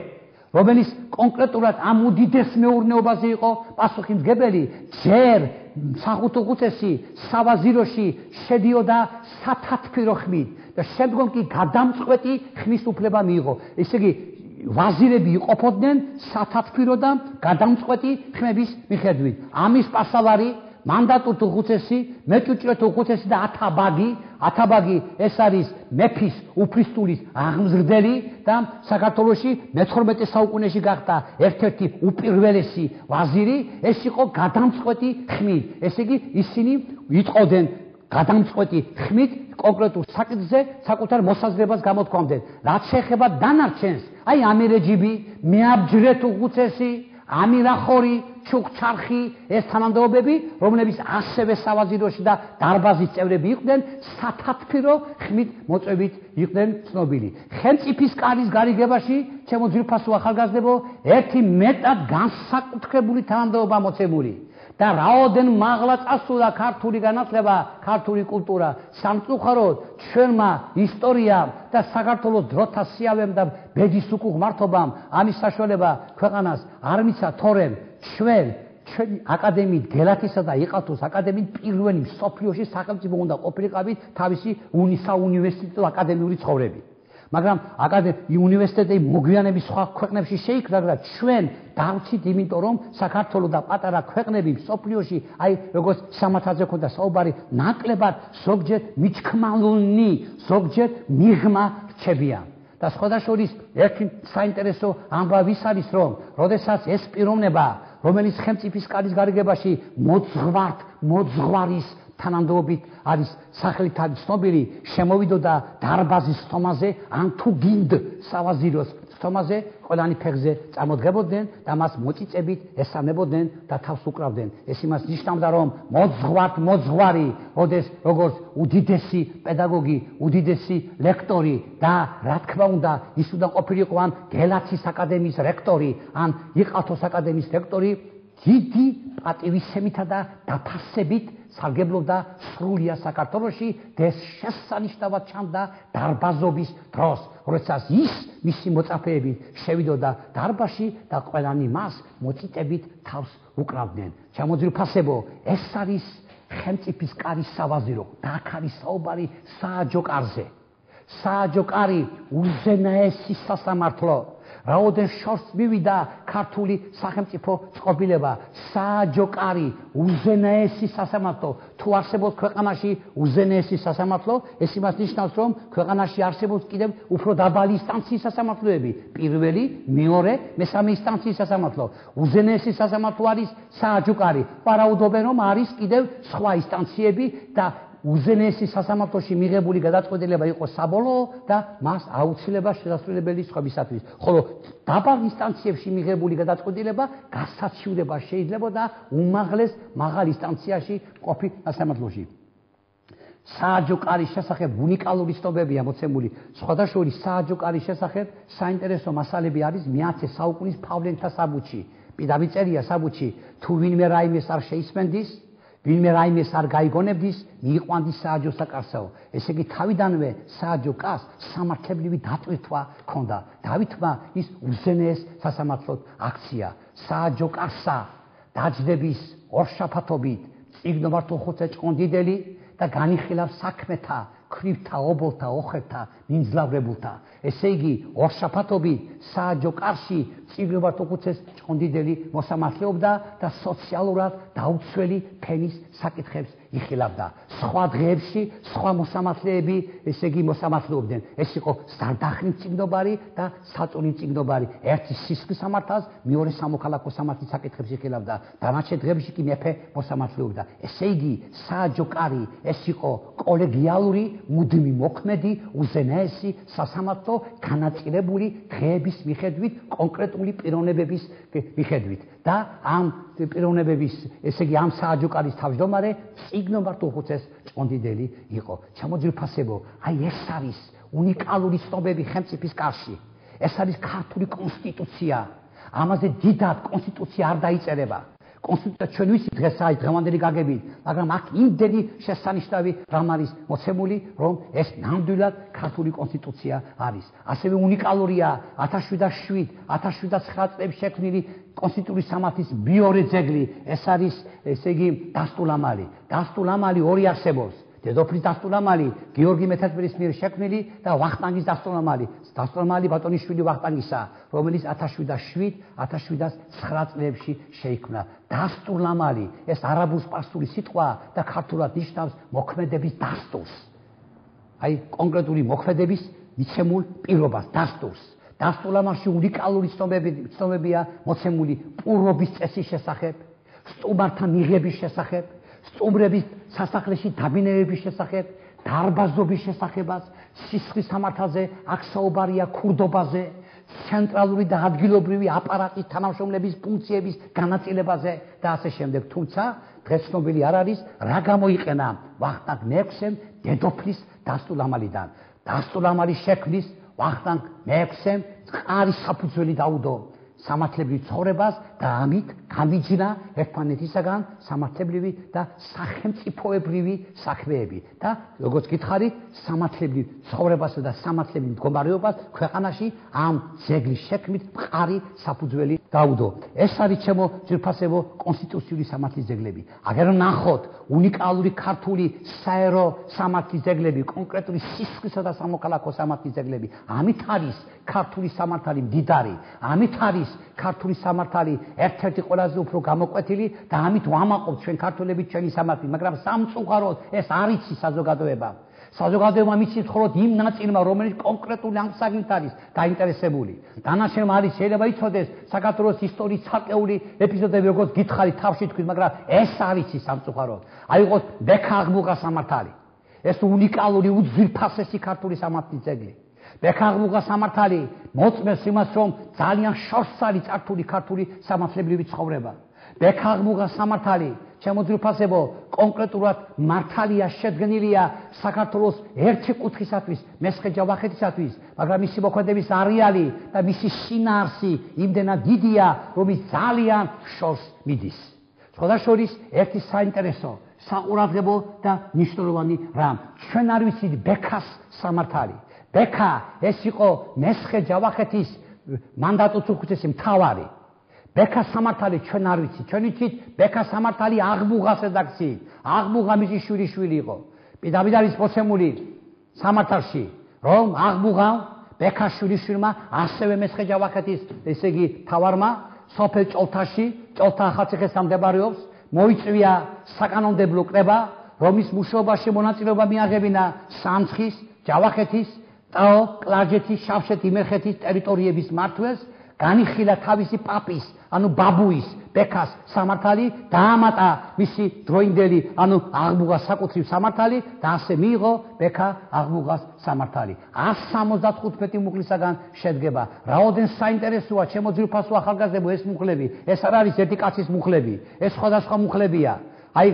რომელიც კონკრეტულად ამ უდიდეს მეურნეობაზე იყო პასუხისმგებელი. ჯერ მსახურთ უხუცესი სავაზიროში შედიოდა სათათბირო ხმით და შემდგომ კი გადამწყვეტი ხმის უფლება მიიღო. ესე იგი ვაზირები იყოფოდნენ სათათბირო და გადამწყვეტი ხმების მიხედვით. ამის პასალარი მანდატურ უხუცესი, მეჭურჭრე უხუცესი და ათაბაგი ეს არის მეფის უფლისწულის აღმზრდელი და საქართველოში მე-12 საუკუნეში გახდა ერთ-ერთი უპირველესი ვაზირი. ეს იყო გადამწყვეტი ხმით. ესე იგი ისინი იტყოდნენ გადამწყვეტი ხმით კონკრეტულ საკითხზე საკუთარ მოსაზრებას გამოთქვამდნენ. რაც შეეხება დანარჩენს, აი ამირეჯიბი, მეაბჯრეთ უხუცესი, ამირახორი, ჩუქჩარხი, ეს თანამდებობები, რომლებიც ასევე სავაზიროში და დარბაზის წევრები იყვნენ, სათათბირო ხმით მოწვევით იყვნენ ცნობილი. ხელმწიფის კარის გარიგებაში, ჩემო ძვირფასო ახალგაზრდებო, ერთი მეტად განსაკუთრებული თანამდებობა მოცემული. და რაოდენ მაღლა წასულა ქართული განათლება, ქართული კულტურა, სამწუხაროდ ჩვენმა ისტორიამ და საქართველოს დროთა სიავემ და ბედის უკუღმართობამ ამის საშუალება ქვეყანას არ მიცა, თორემ ჩვენი აკადემიით გელათისა და იყალთოს აკადემიით პირველი მსოფლიოში სახელმწიფო უნდა ყოფილიყავით თავისი საუნივერსიტეტო აკადემიური ცხოვრები. მაგრამ უნივერსიტეტი მოგვიანების სხვა ქვეყნებში შეიქმნა, მაგრამ ჩვენ დავცით, იმიტომ რომ საქართველოს და პატარა ქვეყნები მსოფლიოში, აი როგორც სამართალზე ქონდა საუბარი, ნაკლებად ზოგჯერ მიჩქმალონი, ზოგჯერ მიღმა რჩებიან. და სხვადასხვა ერთი საინტერესო ამბავი ის არის, რომ როდესაც ეს პიროვნება, რომელიც ხელმწიფის კარის გარიგებაში მოძღვარის თანამდებობით არის სახელით არის ცნობილი, შემოვიდოდა დარბაზის სტომაზე, ან თუ გინდ სავაზიროს სტომაზე, ყველანი ფეხზე წამოდგებოდნენ და მას მოწიწებით ესამებოდნენ და თავს უკრავდნენ. ეს იმას ნიშნავდა, რომ მოძღვარი, როგორც უდიდესი პედაგოგი, უდიდესი ლექტორი და რა თქმა უნდა, ის უნდა ყოფილიყო ან გელათის აკადემიის რექტორი, ან იყალთოს აკადემიის რექტორი, დიდი პატივისცემითა და დაფასებით სარგებლობდა სრულია საქართველოში და ეს შესანიშნავად ჩანდა დარბაზობის დროს, როდესაც ის მისი მოწაფეები შევიდოდა დარბაზში და ყველანი მას მოწიწებით თავს უკრავდნენ. ჩემო ძვირფასებო, ეს არის ხელმწიფის კარის სავაზირო და აქ არის საუბარი სააჯო კარზე. სააჯო კარი უზენაესი სასამართლო, რაოდენ შორს მივიდა ქართული სახელმწიფო წყობილება, სააჯოკარი, უზენაესი სასამართლო. თუ არსებობს ქვეყანაში უზენაესი სასამართლო, ეს იმას ნიშნავს, რომ ქვეყანაში არსებობს კიდევ უფრო დაბალი ინსტანციის სასამართლოები. პირველი, მეორე, მესამე ინსტანციის სასამართლო. უზენაესი სასამართლო არის სააჯოკარი. ვარაუდობენ, რომ არის კიდევ სხვა ინსტანციები და უზენაესი სასამართლოში მიღებული გადაწყვეტილება იყო საბოლოო და მას აუცილებლად შესაძლებელი სხვებისათვის. ხოლო დაბალ ინსტანციებში მიღებული გადაწყვეტილება გასაცილდება შეიძლება და უმაღლეს მაღალ ინსტანციაში ყოფილ სასამართლოში. სააჯოკარის შესახებ უნიკალური ცნობებია მოცემული. სხვადასხვა სააჯოკარის შესახებ საინტერესო მასალები არის მე-10 საუკუნის ფავლენთა საბუთში. პირდაპირ საბუთში თუ ვინმე რაიმეს არ შეისმენდის, ვინმე რაიმეს არ გაიგონებდის, მიიყვანდის სააჯო საკარსაო. ესე იგი თავიდანვე სააჯო კარს სამართლებრივი დატვირთვა ჰქონდა. დავითმა ის უზენაეს სასამართლოდ აქცია. სააჯო კარსა დაჯდების ორშაფათობით წიგნომართო ხოცე ჭყონდიდელი და განიხილავს საქმეთა, ქრივთა, ობოლთა, ოხერთა, მიმძლავრებულთა. ესე იგი ორშაფათობით სააჯო კარში წიგნომართო ხოცეს ჭყონდიდელი მოსამართლეობდა და სოციალურად დაუცველი ფენის საკითხებს იხილავდა. სხვა დღეებში სხვა მოსამართლეები, ესე იგი მოსამართლეობდნენ. ეს იყო სარდახნივ წიგნობარი და საწოლი წიგნობარი. ერთი სისხლის სამართალს, მეორე სამოქალაქო სამართლის საკითხებს იხილავდა. დანარჩენ დღეებში კი მეფე მოსამართლეობდა. ესე იგი სააჯო კარი ეს იყო კოლეგიალური, მუდმივი მოქმედი, უზენაესი სასამართლო განაწილებული დღეების მიხედვით, კონკრეტული პიროვნებების მიხედვით. და ამ პიროვნებების, ესე იგი ამ სააჯო კარის თავმჯდომარე წიგნომართო ხოცეს ჭყონდიდელი იყო. ჩამოძირფასებო, აი ეს არის უნიკალური ცნობები ხელმწიფის კარში. ეს არის ქართული კონსტიტუცია. ამაზე დიდად კონსტიტუცია არ დაიწერება. კონსტიტუცია ჩვენ ვიცით დღეს არის დღევანდელი გაგებით, მაგრამ აქ იმდენი შესანიშნავი რამ არის მოცემული, რომ ეს ნამდვილად ქართული კონსტიტუცია არის. ასევე უნიკალურია 1707-1709 წლებში შექმნილი კონსტიტუციის სამართლის მეორე ძეგლი. ეს არის, ესე იგი, დასტურლამალი. დასტურლამალი ორი არსებობს. დედოფლის დასტურლამალი გიორგი მეთერთმეტის მიერ შექმნილი და ვახტანგის დასტურლამალი. დასტურლამალი ბატონიშვილი ვახტანგისა, რომელიც 1707-1709 წლებში შეიქმნა. დასტურლამალი ეს არაბულ სპარსული სიტყვა და ქართულად ნიშნავს მოქმედების დასტურს. აი კონკრეტული მოქმედების მიცემულ პირობას, დასტურს. დასტურლამალში უნიკალური ცნობებია მოცემული პურობის წესის შესახებ, სტუმართა მიღების შესახებ, სტუმრების სასახლეში დაბინებების შესახებ, დარბაზობის შესახებაც, სისხლის სამართალზე, აქ საუბარია ქურდობაზე, ცენტრალური და ადგილობრივი აპარატის თანამშრომლების ფუნქციების განაწილებაზე და ასე შემდეგ. თუმცა დღეს ცნობილი არ არის, რა გამოიყენა ვახტანგ მე-6-ემ დედოფლის დასტურლამალიდან. დასტურლამალის შექმნის ვახტანგ მე-6-ემ წყარის საფუძველი დაუდო სამართლებრივ ცხოვრებას და ამით გამიჯნა ერთმანეთისაგან სამართლებრივი და სახელმწიფოებრივი საქმეები. და როგორც გითხარით, სამართლებრივ ცხოვრებასა და სამართლებრივ მდგომარეობას ქვეყანაში ამ ძეგლის შექმნით მყარი საფუძველი დაუდო. ეს არის ჩემო ძვირფასებო კონსტიტუციური სამართლის ძეგლები. აგერ ნახოთ უნიკალური ქართული საერო სამართლის ძეგლები, კონკრეტული სისხლისა და სამოქალაქო სამართლის ძეგლები. ამით არის ქართული სამართალი მდიდარი, ამით არის ქართული სამართალი ერთ-ერთი ყველაზე უფრო გამოკვეთილი და ამით ვამაყობთ ჩვენ ქართველები ჩვენი სამართლით, მაგრამ სამწუხაროდ ეს არ იცის საზოგადოება. საზოგადოება მიცით მხოლოდ იმ ნაწილმა, რომელიც კონკრეტული ამ საკითხით არის დაინტერესებული. დანარჩენმა არის შეიძლება იცოდეს საქართველოს ისტორიის ცალკეული ეპიზოდები, როგორც გითხარით თავში თქვით, მაგრამ ეს არ იცის სამწუხაროდ. აი ყოთ ბექა აღმუღა სამართალი. ეს უნიკალური უძვირფასესი ქართული სამართლის ძეგლი. ბექა აღმუღა სამართალი მოწმეს იმას, რომ ძალიან შორს არის წართული ქართული სამართლებრივი ცხოვრება. ბექა აღმუღა სამართალი შემოძვირფასებო კონკრეტულად მართალია შედგენილია საქართველოს ერთი კუთხისათვის, მესხე ჯავახეთისათვის, მაგრამ მისი მოქმედების არეალი და მისი შინაარსი იმდენად დიდია, რომ ის ძალიან შორს მიდის. სხვადასხვა ერთი საინტერესო, საყურადღებო და მნიშვნელოვანი რამ. ჩვენ არ ვიცით ბექას სამართალი. ბექა ეს იყო მესხე ჯავახეთის მანდატოს უხუცესი მთავარი. ბექა სამართალი ჩვენ არ ვიცით. ჩვენ ვიცით ბექა სამართალი აღმუღას რედაქციით. აღმუღა მისი შვილიშვილი იყო. პირდაპირ არის მოცემული სამართალში, რომ აღმუღა ბექაშვილიშვილმა, ასევე მესხე ჯავახეთის, ესე იგი თავარმა, სოფელ ჭოლთაში, ჭოლთა ახალციხესთან მდებარეობს, მოიწვია საკანონმდებლო კრება, რომის მუშაობაში მონაწილეობა მიაღებინა სამცხის, ჯავახეთის, ტაო, კლარჯეთის, შავშეთის, იმერხეთის ტერიტორიების მმართველს, განიხილა თავისი პაპის, ანუ ბაბუის, ბექას სამართალი, დაამატა მისი დროინდელი, ანუ აღბუღას საკუთრივ სამართალი და ასე მიიღო ბექა აღბუღას სამართალი. 175 მუხლისაგან შედგება. რაოდენ საინტერესოა, ჩემო ძვირფასო ახალგაზრდებო, ეს მუხლები, ეს არ არის ერთი კაცის მუხლები, ეს სხვადასხვა მუხლებია. აი,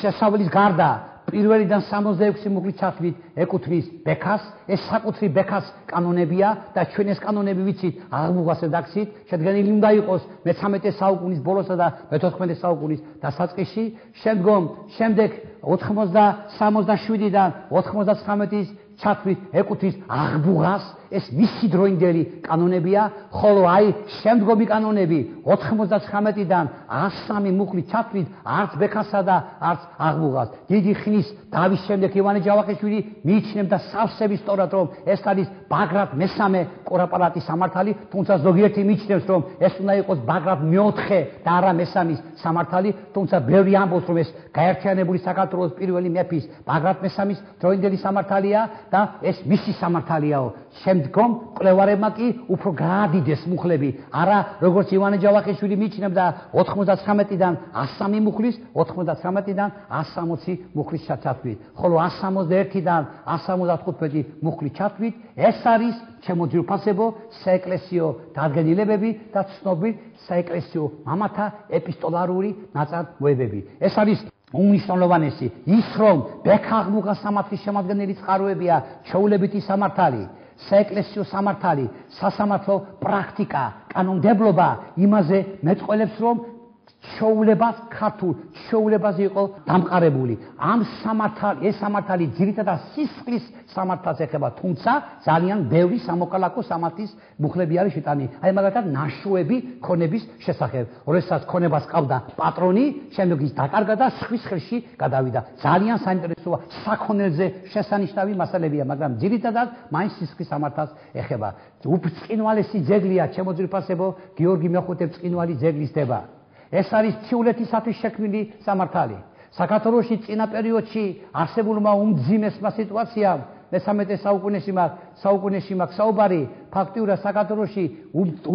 შესავლის გარდა პირველიდან 66 მუხლის ჩათვლით ეკუთვნის ბექას, ეს საკუთრი ბექას კანონებია და ჩვენ ეს კანონები ვიცით აღბუღას რედაქციით, შედგენილი უნდა იყოს მე-13 საუკუნის ბოლოსა და მე-14 საუკუნის დასაწყისში, შემდეგ 67-დან 99-ის ჩათვლით ეკუთვნის აღბუღას, ეს მისი დროინდელი კანონებია, ხოლო აი შემდგომი კანონები 99-დან 103 მუხლით ჩათვლით არც ბექასა და არც აღბუღას. დიდი ხნის დავის შემდეგ ივანე ჯავახიშვილი მიიჩნევდა სავსების სწორად, რომ ეს არის ბაგრატ მესამე კორაპალატის სამართალი, თუმცა ზოგიერთი მიიჩნევს, რომ ეს უნდა იყოს ბაგრატ მეოთხე და არა მესამის სამართალი, თუმცა ბევრი ამბობს, რომ ეს გაერთიანებული საქართველოს პირველი მეფის ბაგრატ მესამის დროინდელი სამართალია და ეს მისი სამართალიაო. შემდგომ კვლევარებმა კი უფრო გაადიდეს მუხლები, არა როგორც ივანე ჯავახიშვილი მიიჩნევდა 99-დან 103 მუხლის, 99-დან 160 მუხლის ჩათვლით, ხოლო 161-დან 175 მუხლის ჩათვლით ეს არის ჩემო ძვირფასებო საეკლესიო დადგენილებები და ცნობილ საეკლესიო მამათა ეპისტოლარული ნაწარმოებები. ეს არის უმნიშვნელოვანესი ის, რომ ბექა აღბუღას სამართლის შემადგენელი წყაროებია ჩვეულებითი სამართალი, საეკლესიო სამართალი, სასამართლო პრაქტიკა, კანონმდებლობა იმაზე მეწყვილებს, რომ ჩვეულებას ქართულ ჩვეულებაზე იყო დამყარებული. ამ ეს სამართალი ძირითადად სისხლის სამართალს ეხება, თუმცა ძალიან ბევრი სამოქალაქო სამართლის მუხლები არის შეტანილი. აი მაგალითად ნაშრომები ქონების შესახებ, როდესაც ქონებას ყავდა პატრონი, შემდეგ ის დაკარგა და სხვის ხელში გადავიდა. ძალიან საინტერესოა, საქონელზე შესანიშნავი მასალებია, მაგრამ ძირითადად მაინც სისხლის სამართალს ეხება. უბრწყინვალესი ძეგლია, ჩემო ძვირფასებო, გიორგი მეხუთე ბრწყინვალი ძეგლის დება. ეს არის თეოლეთისათვის შექმნილი სამართალი. საქართველოში წინა პერიოდში არსებულმა უმძიმესმა სიტუაციამ მე-13 საუკუნეში მაქვს საუბარი, ფაქტიურად საქართველოში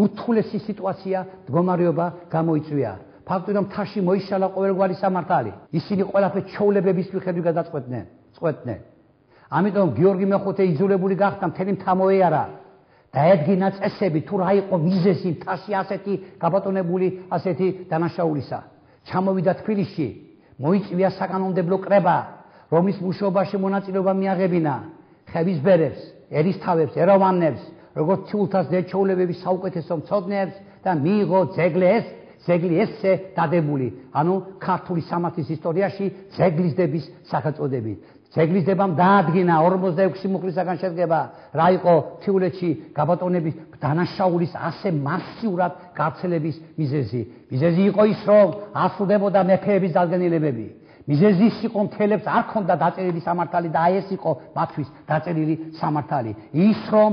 ურთულესი სიტუაცია, მდგომარეობა გამოიწვია. ფაქტიურად მთაში მოიშალა ყოველგვარი სამართალი. ისინი ყველაფერი ჩვეულებების მიხედვით გადაწყვეტდნენ. ამიტომ გიორგი მეხუთე იძულებული გახდა მთელი მთა მოეარა. დაედგინა წესები, თუ რა იყო მიზეზი მთაში ასეთი გაბატონებული ასეთი დანაშაულისა. ჩამოვიდა თბილისში, მოიწვია საკანონმდებლო კრება, რომის მუშაობაში მონაწილეობა მიაღებინა ხევის ბერებს, ერისთავებს, ეროვანებს, როგორც თიულთას დეჩვეულებების საუკეთესო მცოდნეებს და მიიღო ძეგლი ესზე დადებული, ანუ ქართული სამართლის ისტორიაში ძეგლის დების სახელწოდებით. ძეგლის დებამ დაადგინა 46 მუხლისაგან შედგება, რა იყო თიულეთში გაბატონების დანაშაულის ასე მასიურად გავრცელების მიზეზი. მიზეზი იყო ის, რომ ასრულდებოდა მეფეების დადგენილებები. მიზეზი ის იყო, მთელებს არ ქონდა დაწერილი სამართალი და აი ეს იყო მათთვის დაწერილი სამართალი. ის, რომ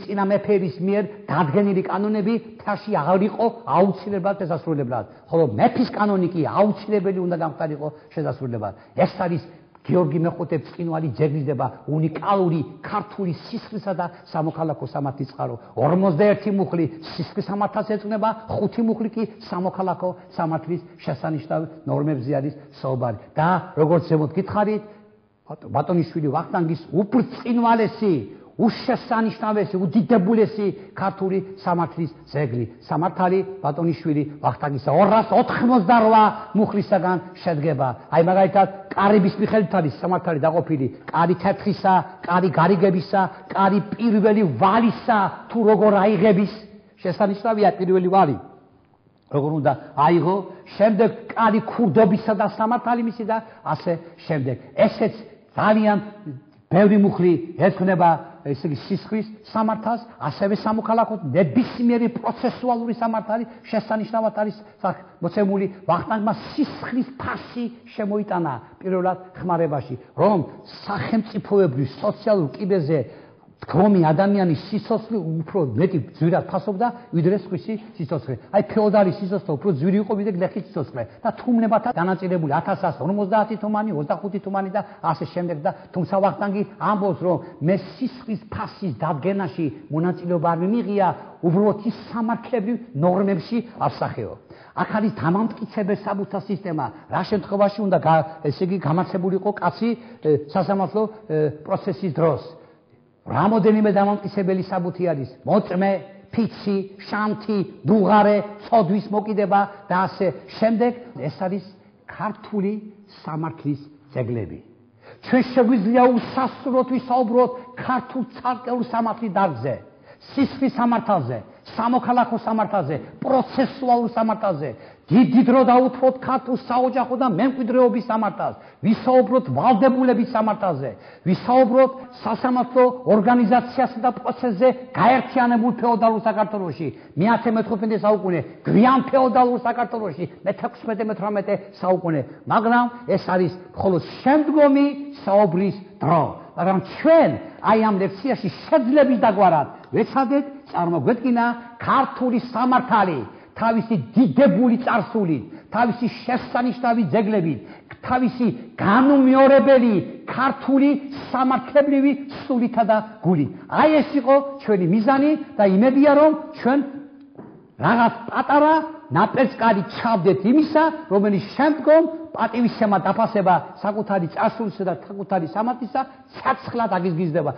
წინა მეფეების მიერ დადგენილი კანონები მთაში არ იყო აუცილებლად შესასრულებლად, ხოლო მეფის კანონი კი აუცილებელი უნდა გამხდარიყო შესასრულებლად. ეს არის გიორგი მეხუთე ბრწყინვალი ძეგლის დება, უნიკალური ქართული სისხლისა და სამოქალაქო სამართლის წყარო. 51 მუხლი სისხლის სამართალს ეძღვნება, 5 მუხლი კი სამოქალაქო სამართლის შესანიშნავ ნორმებზე არის საუბარი. და როგორც ზემოთ გითხარით, ბატონიშვილი ვახტანგის უბრწყინვალესი, უშესანიშნავესი, უდიდებულესი ქართული სამართლის ძეგლი. სამართალი ბატონიშვილი ვახტანგისა 288 მუხლისაგან შედგება. აი მაგალითად კარიბის მიხედვით არის სამართალი დაყოფილი, კარი თეთრისა, კარი გარიგებისა, კარი პირველი ვალისა, თუ როგორ აიღების, შესანიშნავია პირველი ვალი როგორ უნდა აიღო, შემდეგ კარი ქურდობისა და სამართალი მისი და ასე შემდეგ. ესეც ძალიან ბევრი მუხლი ეძღვნება ესე იგი სისხლის სამართალს, ასევე სამოქალაქო ნებისმიერი პროცესუალური სამართალი შესანიშნავად არის მოცემული. ვახტანგმა სისხლის ფასი შემოიტანა პირველად ხმარებაში, რომ სახელმწიფოებრივ სოციალურ კიბეზე დგომი ადამიანის სიცოცხლე უფრო მეტი ძვირად ფასობდა, ვიდრე სხვისი სიცოცხლე. აი ფეოდალის სიცოცხლე უფრო ძვირი იყო, ვიდრე გლეხის სიცოცხლე და თუმნებათა განაწილებული 1150 თუმანი, 25 თუმანი და ასე შემდეგ და თუმცა ვახტანგი ამბობს, რომ მე სისხლის ფასის დადგენაში მონაწილეობა არ მიმიღია, უბრალოდ ის სამართლებრივ ნორმებში ავსახეო. აქ არის დამამტკიცებელი საბუთთა სისტემა. რა შემთხვევაში უნდა ესე იგი გამართებულიყო კაცი სასამართლო პროცესის დროს. რამოდენიმე დამამტკიცებელი საბუთი არის: მოწმე, ფიცი, შანთი, დუღარე, ცოდვის მოკიდება და ასე შემდეგ. ეს არის ქართული სამართლის ძეგლები. ჩვენ შეგვიძლია უსასრულოდ ვისაუბროთ ქართულ ცალკეულ სამართლის დარგზე, სისხლის სამართალზე, სამოქალაქო სამართალზე, პროცესუალურ სამართალზე. დიდი დრო დაუთმოთ ქართულ საოჯახო და მემკვიდრეობის სამართალს, ვისაუბროთ ვალდებულების სამართალზე, ვისაუბროთ სასამართლო ორგანიზაციასა და პროცესზე გაერთიანებულ ფეოდალურ საქართველოში, მე-15 საუკუნე, გვიან ფეოდალურ საქართველოში, მე-16-18 საუკუნე, მაგრამ ეს არის მხოლოდ შემდგომი საუბრის დრო. მაგრამ ჩვენ აი ამ ლექციაში შეძლებს დაგვარად ვეცადეთ წარმოგვედგინა ქართული სამართალი თავისი დიდებული წარსულით, თავისი შესანიშნავი ძეგლებით, თავისი განუმეორებელი ქართული სამართლებრივი სულითა და გულით. აი ეს იყო ჩვენი მიზანი და იმედია რომ ჩვენ რაღაც პატარა ნაპერწკალი ჩავდეთ იმისა, რომელიც შემდგომ პატივისცემა დაფასება საკუთარი წარსულისა და საკუთარი სამართლისა ცაცხლად აგიზგიზდება.